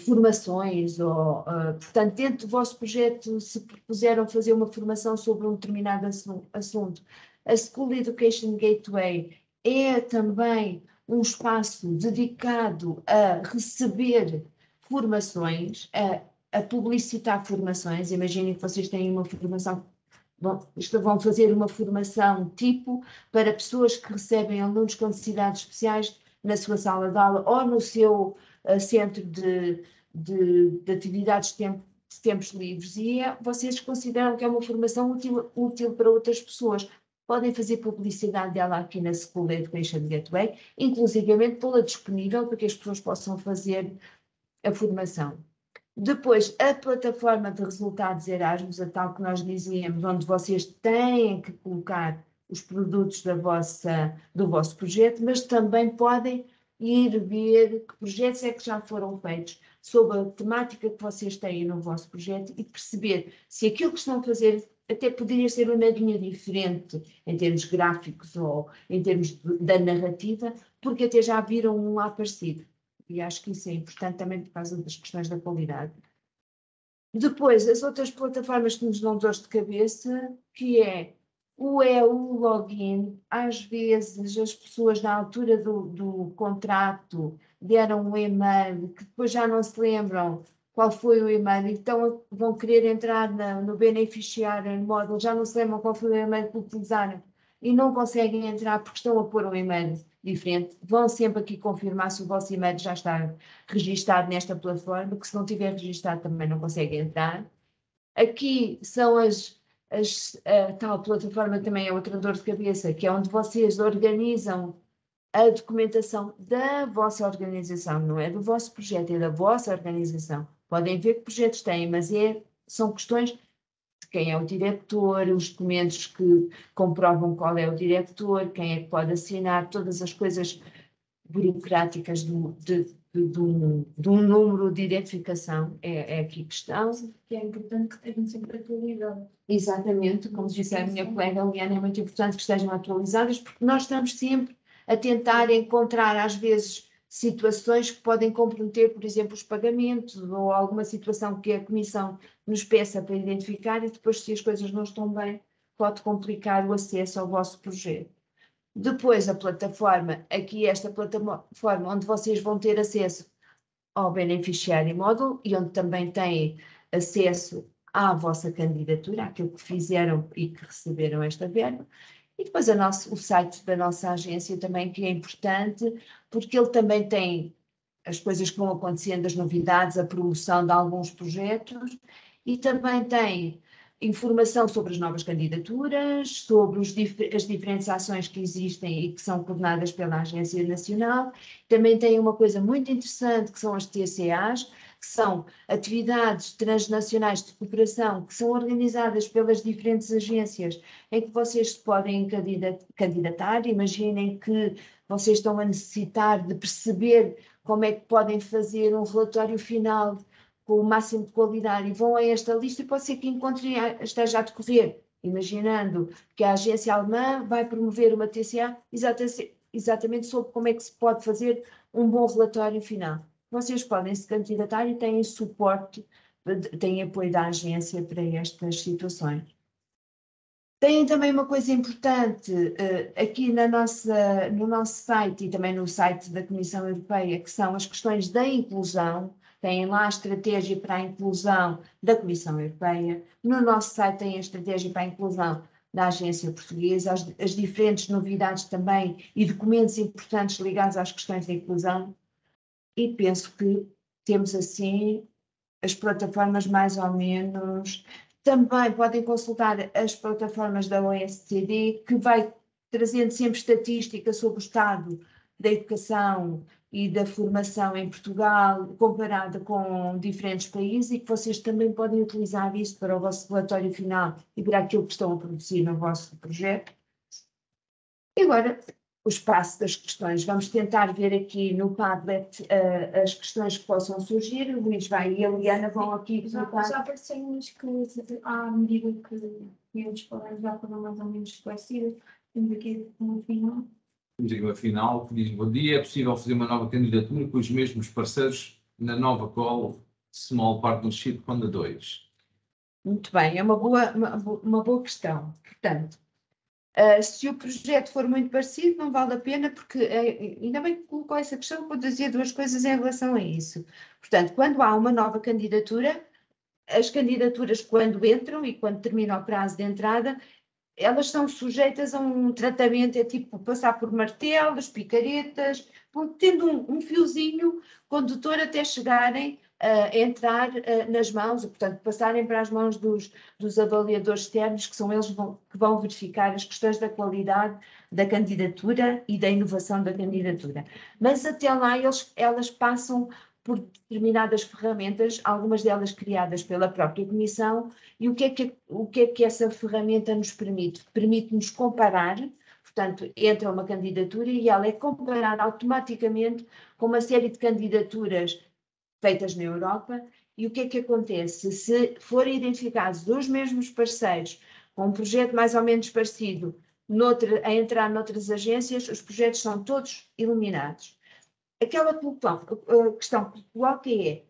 formações, portanto, dentro do vosso projeto, se propuseram fazer uma formação sobre um determinado assunto, a School Education Gateway é também um espaço dedicado a receber formações, a publicitar formações. Imaginem que vocês têm uma formação, vão fazer uma formação tipo para pessoas que recebem alunos com necessidades especiais na sua sala de aula ou no seu centro de atividades de tempos livres, e vocês consideram que é uma formação útil para outras pessoas. Podem fazer publicidade dela aqui na School Education Gateway, inclusivamente pô-la disponível para que as pessoas possam fazer a formação. Depois, a plataforma de resultados Erasmus, a tal que nós dizíamos, onde vocês têm que colocar os produtos do vosso projeto, mas também podem ir ver que projetos é que já foram feitos sobre a temática que vocês têm no vosso projeto e perceber se aquilo que estão a fazer até poderia ser uma linha diferente em termos gráficos ou em termos da narrativa, porque até já viram um lá parecido. E acho que isso é importante também por causa das questões da qualidade. Depois, as outras plataformas que nos dão dores de cabeça, que é o login. Às vezes as pessoas na altura do contrato deram um e-mail que depois já não se lembram qual foi o e-mail, então vão querer entrar no beneficiário módulo, já não se lembram qual foi o e-mail que utilizaram e não conseguem entrar porque estão a pôr um e-mail diferente. Vão sempre aqui confirmar se o vosso e-mail já está registado nesta plataforma, porque se não tiver registado também não consegue entrar. Aqui são a tal plataforma também é outra dor de cabeça, que é onde vocês organizam a documentação da vossa organização, não é do vosso projeto, é da vossa organização. Podem ver que projetos têm, mas são questões de quem é o diretor, os documentos que comprovam qual é o diretor, quem é que pode assinar, todas as coisas burocráticas de um número de identificação é aqui que estão. Que é importante que estejam sempre atualizadas. Exatamente, como disse a minha colega Liana, é muito importante que estejam atualizadas, porque nós estamos sempre a tentar encontrar, às vezes, situações que podem comprometer, por exemplo, os pagamentos ou alguma situação que a Comissão nos peça para identificar e depois, se as coisas não estão bem, pode complicar o acesso ao vosso projeto. Depois a plataforma, aqui esta plataforma onde vocês vão ter acesso ao beneficiário módulo e onde também têm acesso à vossa candidatura, àquilo que fizeram e que receberam esta verba. E depois o site da nossa agência também, que é importante, porque ele também tem as coisas que vão acontecendo, as novidades, a promoção de alguns projetos e também tem informação sobre as novas candidaturas, sobre as diferentes ações que existem e que são coordenadas pela Agência Nacional. Também tem uma coisa muito interessante que são as TCAs, que são atividades transnacionais de cooperação que são organizadas pelas diferentes agências em que vocês se podem candidatar. Imaginem que vocês estão a necessitar de perceber como é que podem fazer um relatório final com o máximo de qualidade e vão a esta lista e pode ser que encontrem, esteja a decorrer, imaginando que a agência alemã vai promover uma TCA exatamente sobre como é que se pode fazer um bom relatório final. Vocês podem se candidatar e têm suporte, têm apoio da agência para estas situações. Tem também uma coisa importante aqui no nosso site e também no site da Comissão Europeia, que são as questões da inclusão. Têm lá a estratégia para a inclusão da Comissão Europeia. No nosso site tem a estratégia para a inclusão da Agência Portuguesa, as diferentes novidades também e documentos importantes ligados às questões da inclusão. E penso que temos assim as plataformas mais ou menos. Também podem consultar as plataformas da OECD, que vai trazendo sempre estatística sobre o estado da educação e da formação em Portugal, comparada com diferentes países, e que vocês também podem utilizar isso para o vosso relatório final e para aquilo que estão a produzir no vosso projeto. E agora, o espaço das questões. Vamos tentar ver aqui no Padlet as questões que possam surgir. O Luís vai e a Liana vão aqui. Já aparecemos que, à medida que íamos falando, já foram mais ou menos esclarecidas. Temos aqui no final. Temos aqui uma final que diz: bom dia, é possível fazer uma nova candidatura com os mesmos parceiros na nova call Small Partnership Ronda 2? Muito bem, é uma boa questão. Portanto, se o projeto for muito parecido, não vale a pena, porque ainda bem que colocou essa questão, vou dizer duas coisas em relação a isso. Portanto, quando há uma nova candidatura, as candidaturas, quando entram e quando termina o prazo de entrada, elas são sujeitas a um tratamento, é tipo passar por martelos, picaretas, tendo um fiozinho condutor até chegarem a entrar nas mãos, e, portanto, passarem para as mãos dos avaliadores externos, que são eles que vão verificar as questões da qualidade da candidatura e da inovação da candidatura. Mas até lá elas passam por determinadas ferramentas, algumas delas criadas pela própria Comissão, e o que é que essa ferramenta nos permite? Permite-nos comparar, portanto, entra uma candidatura e ela é comparada automaticamente com uma série de candidaturas feitas na Europa, e o que é que acontece? Se forem identificados os mesmos parceiros com um projeto mais ou menos parecido a entrar noutras agências, os projetos são todos eliminados. Aquela questão que coloca é: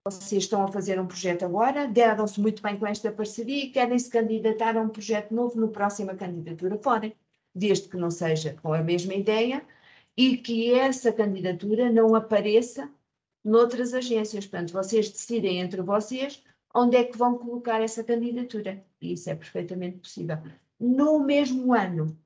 vocês estão a fazer um projeto agora, deram-se muito bem com esta parceria e querem se candidatar a um projeto novo no próxima candidatura. Podem, desde que não seja com a mesma ideia e que essa candidatura não apareça noutras agências. Portanto, vocês decidem entre vocês onde é que vão colocar essa candidatura. E isso é perfeitamente possível. No mesmo ano,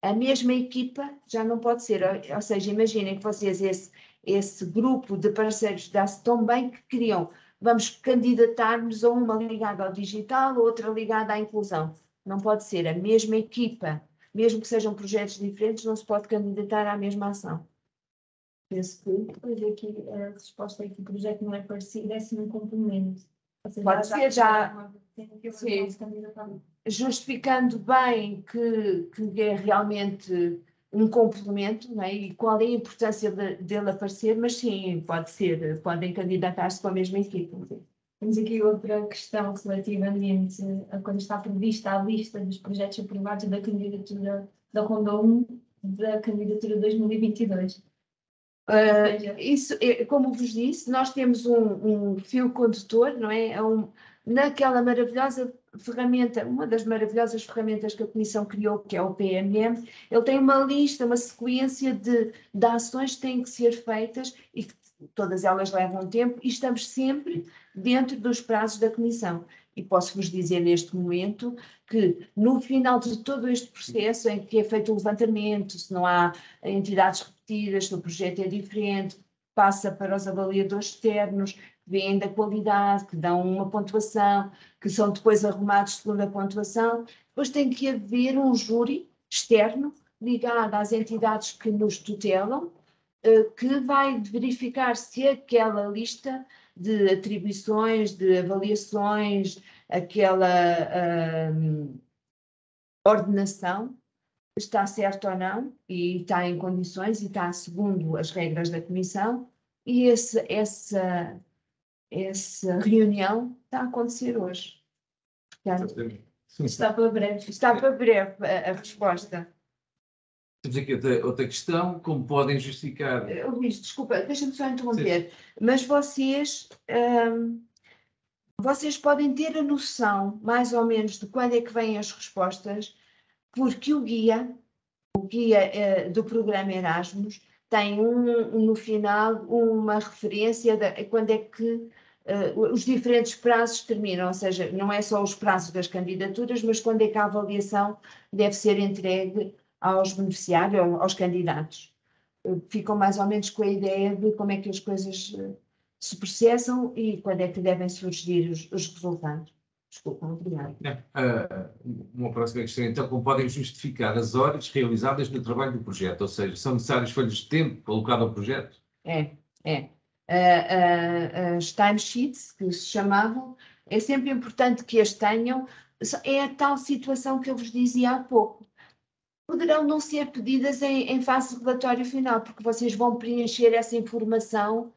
a mesma equipa já não pode ser. Ou seja, imaginem que vocês, esse grupo de parceiros dá-se tão bem que queriam, vamos candidatar-nos a uma ligada ao digital, outra ligada à inclusão. Não pode ser a mesma equipa, mesmo que sejam projetos diferentes, não se pode candidatar à mesma ação. Penso que, pois aqui a resposta é que o projeto não é parecido, é sim um complemento. Seja, pode ser já. Sim. Justificando bem que é realmente um complemento, não é? E qual é a importância dele aparecer, mas sim, pode ser, podem candidatar-se com a mesma equipe. Temos aqui outra questão relativamente a quando está prevista a lista dos projetos aprovados da candidatura da Ronda 1 da candidatura 2022. Isso, como vos disse, nós temos um fio condutor, não é? Naquela maravilhosa ferramenta, uma das maravilhosas ferramentas que a Comissão criou, que é o PMM, ele tem uma lista, uma sequência de ações que têm que ser feitas e que todas elas levam tempo e estamos sempre dentro dos prazos da Comissão. E posso-vos dizer neste momento que no final de todo este processo em que é feito o levantamento, se não há entidades repetidas, se o projeto é diferente, passa para os avaliadores externos, veem da qualidade, que dão uma pontuação, que são depois arrumados segundo a pontuação, depois tem que haver um júri externo ligado às entidades que nos tutelam, que vai verificar se aquela lista de atribuições, de avaliações, aquela ordenação está certo ou não, e está em condições, e está segundo as regras da Comissão, e essa reunião está a acontecer hoje. Portanto, está para breve. Está para breve a resposta. Temos aqui outra questão: como podem justificar? Luís, desculpa, deixa-me só interromper, sim. Mas vocês podem ter a noção, mais ou menos, de quando é que vêm as respostas, porque o guia do programa Erasmus tem no final uma referência de quando é que os diferentes prazos terminam, ou seja, não é só os prazos das candidaturas, mas quando é que a avaliação deve ser entregue aos beneficiários, aos candidatos. Ficam mais ou menos com a ideia de como é que as coisas se processam e quando é que devem surgir os resultados. Desculpa, obrigado. Uma próxima questão, então: como podem justificar as horas realizadas no trabalho do projeto? Ou seja, são necessárias folhas de tempo colocado ao projeto? As timesheets, que se chamavam, é sempre importante que as tenham. É a tal situação que eu vos dizia há pouco. Poderão não ser pedidas em fase de relatório final, porque vocês vão preencher essa informação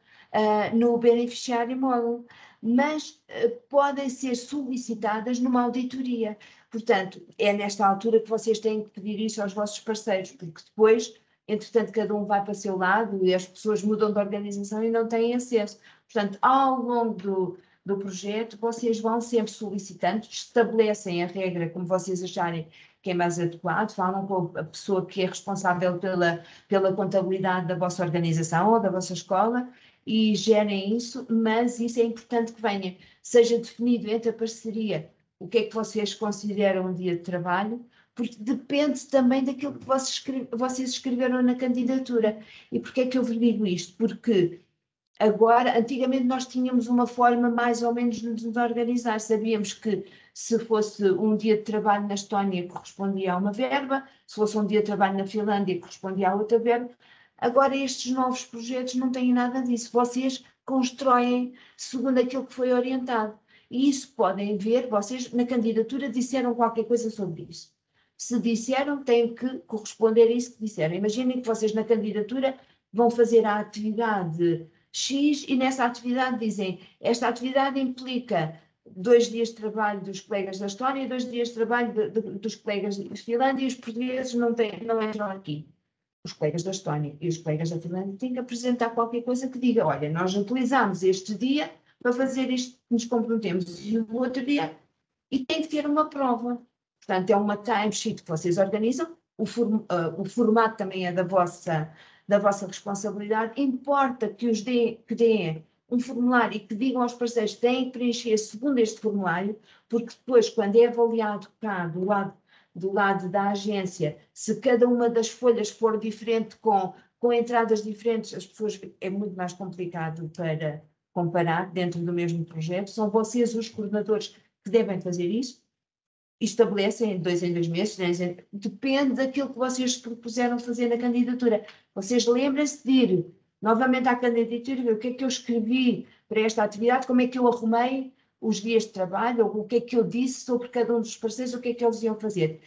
no beneficiário módulo, mas podem ser solicitadas numa auditoria. Portanto, é nesta altura que vocês têm que pedir isso aos vossos parceiros, porque depois, entretanto, cada um vai para o seu lado e as pessoas mudam de organização e não têm acesso. Portanto, ao longo do projeto, vocês vão sempre solicitando, estabelecem a regra como vocês acharem que é mais adequado, falam com a pessoa que é responsável pela contabilidade da vossa organização ou da vossa escola e gerem isso, mas isso é importante que venha, seja definido entre a parceria o que é que vocês consideram um dia de trabalho, porque depende também daquilo que vocês escreveram na candidatura. E porquê é que eu vos digo isto? Porque agora, antigamente nós tínhamos uma forma mais ou menos de nos organizar, sabíamos que se fosse um dia de trabalho na Estónia correspondia a uma verba, se fosse um dia de trabalho na Finlândia correspondia a outra verba. Agora estes novos projetos não têm nada disso, vocês constroem segundo aquilo que foi orientado. E isso podem ver, vocês na candidatura disseram qualquer coisa sobre isso. Se disseram, têm que corresponder a isso que disseram. Imaginem que vocês na candidatura vão fazer a atividade X e nessa atividade dizem, esta atividade implica 2 dias de trabalho dos colegas da Estónia e 2 dias de trabalho dos colegas da Finlândia e os portugueses não entram aqui. Os colegas da Estónia e os colegas da Finlândia têm que apresentar qualquer coisa que diga, olha, nós utilizamos este dia para fazer isto que nos comprometemos e o outro dia, e tem que ter uma prova. Portanto, é uma timesheet que vocês organizam, o formato também é da vossa responsabilidade, importa que deem um formulário e que digam aos parceiros que têm que preencher segundo este formulário, porque depois, quando é avaliado cá do lado da agência, se cada uma das folhas for diferente com entradas diferentes, as pessoas é muito mais complicado para comparar dentro do mesmo projeto. São vocês os coordenadores que devem fazer isso. Estabelecem 2 em 2 meses, depende daquilo que vocês propuseram fazer na candidatura. Vocês lembrem-se de ir novamente à candidatura, ver o que é que eu escrevi para esta atividade, como é que eu arrumei os dias de trabalho, ou o que é que eu disse sobre cada um dos parceiros, o que é que eles iam fazer.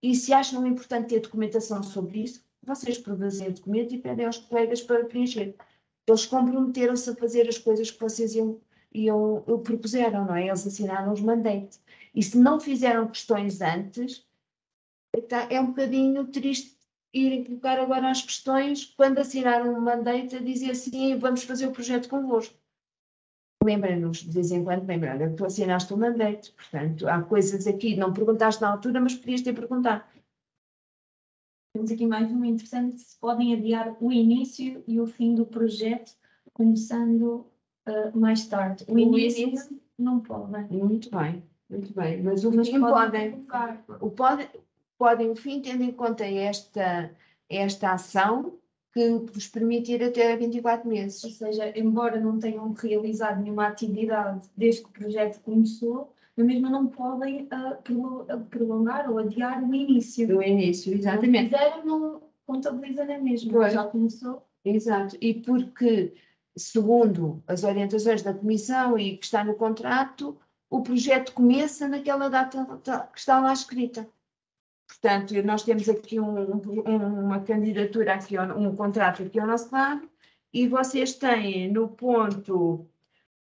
E se acham importante ter documentação sobre isso, vocês produzem o documento e pedem aos colegas para preencher. Eles comprometeram-se a fazer as coisas que vocês propuseram, não é? Eles assinaram os mandates. E se não fizeram questões antes, é um bocadinho triste irem colocar agora as questões quando assinaram um mandate a dizer sim, vamos fazer o projeto convosco. Lembrem-nos, de vez em quando, lembrando que tu assinaste o mandate, portanto, há coisas aqui, não perguntaste na altura, mas podias ter perguntado. Temos aqui mais uma interessante, se podem adiar o início e o fim do projeto, começando mais tarde. O início não podem. Muito bem, mas o fim podem o fim, tendo em conta esta ação que vos permite ir até 24 meses. Ou seja, embora não tenham realizado nenhuma atividade desde que o projeto começou, mesmo não podem prolongar ou adiar o início. Do início, exatamente. Se fizeram, não contabiliza na mesma, já começou. Exato, e porque, segundo as orientações da Comissão e que está no contrato, o projeto começa naquela data que está lá escrita. Portanto, nós temos aqui uma candidatura, aqui, um contrato aqui ao nosso lado, e vocês têm no ponto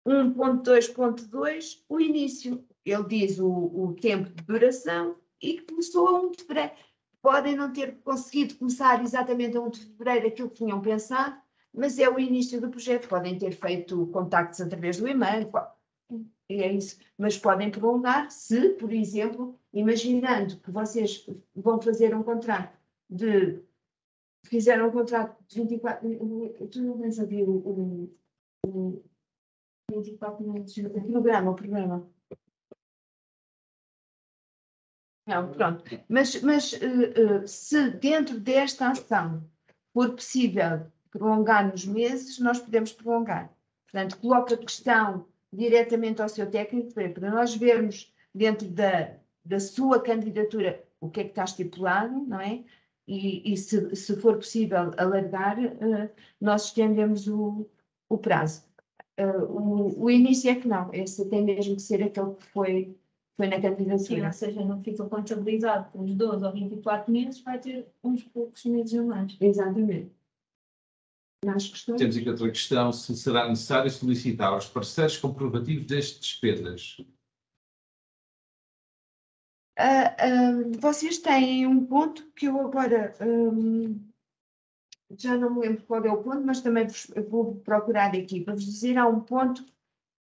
1.2.2 o início. Ele diz o tempo de duração e que começou a 1 de fevereiro. Podem não ter conseguido começar exatamente a 1 de fevereiro aquilo que tinham pensado, mas é o início do projeto. Podem ter feito contactos através do e-mail, é isso. Mas podem prolongar se, por exemplo, imaginando que vocês vão fazer um contrato fizeram um contrato de 24, tu não tens a ver o 24 minutos, o programa. Não, pronto. Mas se dentro desta ação for possível prolongar nos meses, nós podemos prolongar. Portanto, coloca a questão diretamente ao seu técnico para nós vermos dentro da sua candidatura o que é que está estipulado, não é? E se for possível alargar, nós estendemos o prazo. O início é que não, esse tem mesmo que ser aquele que foi na candidatura. Sim, ou seja, não fica contabilizado pelos 12 ou 24 meses, vai ter uns poucos meses a mais. Exatamente. Temos aqui outra questão, se será necessário solicitar aos parceiros comprovativos destas despesas. Vocês têm um ponto que eu agora já não me lembro qual é o ponto, mas também vou procurar aqui para vos dizer, há um ponto,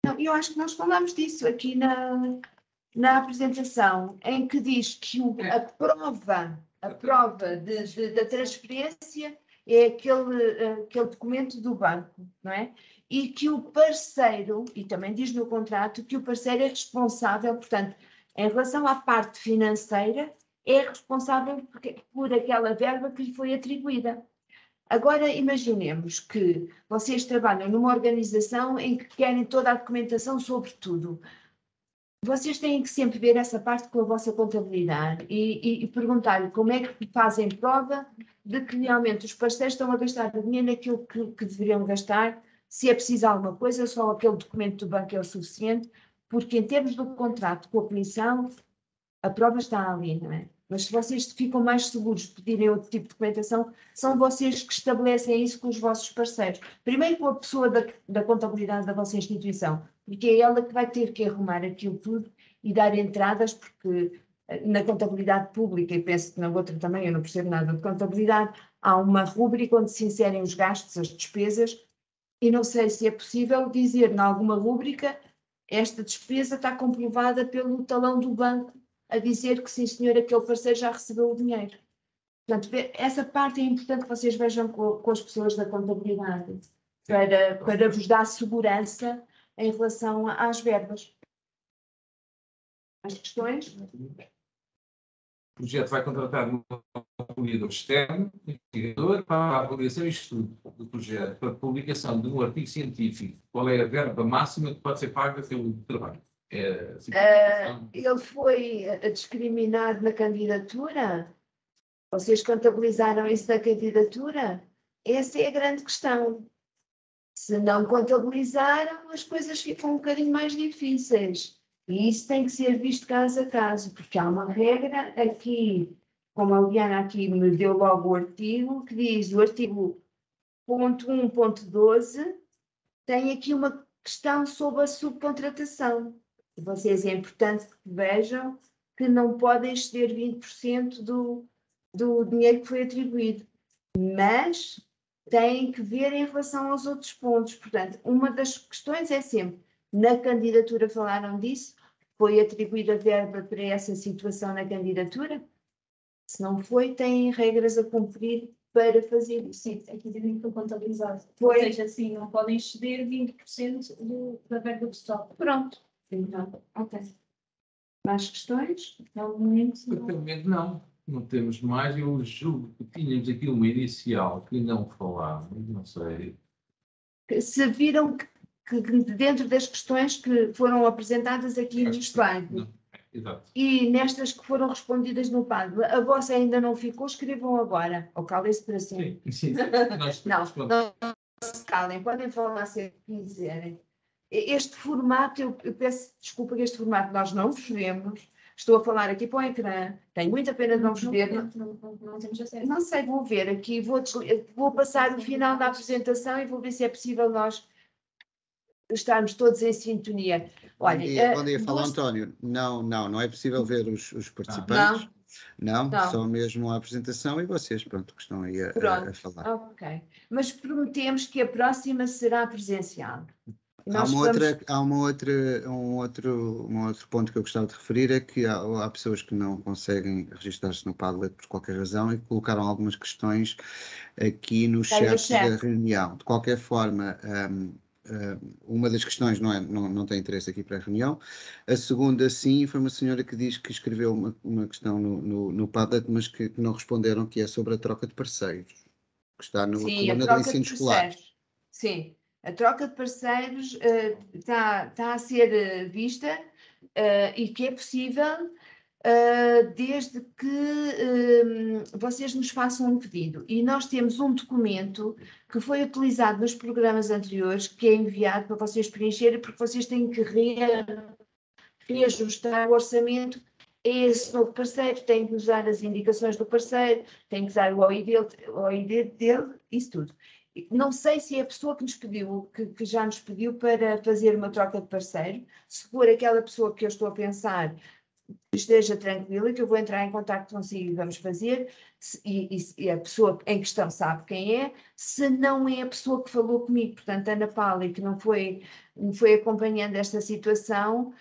não, eu acho que nós falamos disso aqui na apresentação, em que diz que a prova da transferência é aquele documento do banco, não é? E que o parceiro, e também diz no contrato, que o parceiro é responsável, portanto, em relação à parte financeira, é responsável por aquela verba que lhe foi atribuída. Agora, imaginemos que vocês trabalham numa organização em que querem toda a documentação sobre tudo. Vocês têm que sempre ver essa parte com a vossa contabilidade e perguntar-lhe como é que fazem prova de que realmente os parceiros estão a gastar o dinheiro naquilo que deveriam gastar se é preciso alguma coisa, só aquele documento do banco é o suficiente, porque em termos do contrato com a Comissão, a prova está ali, não é? Mas se vocês ficam mais seguros de pedirem outro tipo de documentação, são vocês que estabelecem isso com os vossos parceiros. Primeiro com a pessoa da contabilidade da vossa instituição, porque é ela que vai ter que arrumar aquilo tudo e dar entradas, porque na contabilidade pública, e penso que na outra também, eu não percebo nada de contabilidade, há uma rúbrica onde se inserem os gastos, as despesas, e não sei se é possível dizer, em alguma rúbrica, esta despesa está comprovada pelo talão do banco, a dizer que sim, senhor, aquele parceiro já recebeu o dinheiro. Portanto, essa parte é importante que vocês vejam com as pessoas da contabilidade, para vos dar segurança em relação às verbas. As questões? O projeto vai contratar um avaliador externo, investigador, para a avaliação e estudo do projeto, para a publicação de um artigo científico. Qual é a verba máxima que pode ser paga pelo trabalho? Ele foi discriminado na candidatura? Vocês contabilizaram isso na candidatura? Essa é a grande questão. Se não contabilizaram, as coisas ficam um bocadinho mais difíceis. E isso tem que ser visto caso a caso, porque há uma regra aqui, como a Liana aqui me deu logo o artigo, que diz, o artigo 1.1.12, tem aqui uma questão sobre a subcontratação. Vocês é importante que vejam que não podem exceder 20% do dinheiro que foi atribuído, mas têm que ver em relação aos outros pontos. Portanto, uma das questões é sempre, na candidatura falaram disso, foi atribuída verba para essa situação na candidatura? Se não foi, têm regras a cumprir para fazer isso. Sim, aqui dizem que foi contabilizado. Foi. Ou seja, assim, não podem exceder 20% da verba total. Pronto. Então, ok. Mais questões? No momento, não. Não temos mais. Eu julgo que tínhamos aqui uma inicial que não falámos, não sei. Se viram que dentro das questões que foram apresentadas aqui no slide, e nestas que foram respondidas no Padua, a vossa ainda não ficou, escrevam agora, ou calem-se para sempre. Sim. Não se calem, podem falar sempre que quiserem. Este formato, eu peço desculpa que este formato nós não vos vemos, estou a falar aqui para o ecrã, tenho muita pena de não vos ver. não temos acesso. Não sei, vou ver aqui, vou passar o final da apresentação e vou ver se é possível nós estarmos todos em sintonia. Olha, bom dia. Fala António. Não é possível ver os participantes. Não, só mesmo a apresentação e vocês, pronto, que estão aí a falar. Ok, mas prometemos que a próxima será presencial. Há um outro ponto que eu gostava de referir, é que há pessoas que não conseguem registrar-se no Padlet por qualquer razão e colocaram algumas questões aqui no chat da reunião. De qualquer forma, uma das questões não tem interesse aqui para a reunião. A segunda, sim, foi uma senhora que diz que escreveu uma questão no Padlet, mas que não responderam, que é sobre a troca de parceiros, que está na coluna do ensino escolar. Sim, a troca de parceiros está a ser vista e que é possível desde que vocês nos façam um pedido. E nós temos um documento que foi utilizado nos programas anteriores, que é enviado para vocês preencherem, porque vocês têm que reajustar o orçamento a esse novo parceiro, têm que usar as indicações do parceiro, têm que usar o OID dele, isso tudo. Não sei se é a pessoa que nos pediu, que já nos pediu para fazer uma troca de parceiro. Se for aquela pessoa que eu estou a pensar, esteja tranquila, que eu vou entrar em contato consigo e vamos fazer, e a pessoa em questão sabe quem é. Se não é a pessoa que falou comigo, portanto, Ana Paula, e que não foi acompanhando esta situação,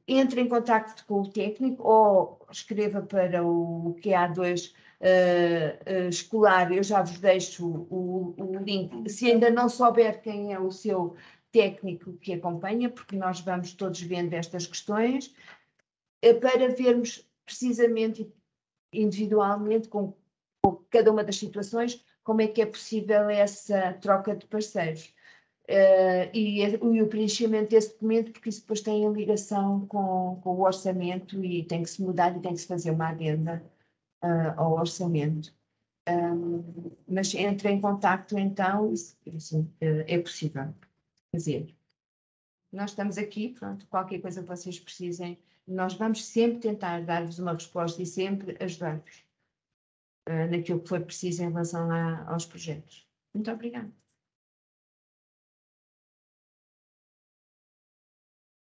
entre em contato com o técnico ou escreva para o QA2 escolar. Eu já vos deixo o link, se ainda não souber quem é o seu técnico que acompanha, porque nós vamos todos vendo estas questões, para vermos precisamente, individualmente, com cada uma das situações, como é que é possível essa troca de parceiros. E o preenchimento desse documento, porque isso depois tem ligação com o orçamento e tem que se mudar e tem que se fazer uma adenda ao orçamento. Mas entre em contacto, então, isso é possível. fazer. Nós estamos aqui, pronto, qualquer coisa que vocês precisem, nós vamos sempre tentar dar-vos uma resposta e sempre ajudar-vos naquilo que for preciso em relação aos projetos. Muito obrigada.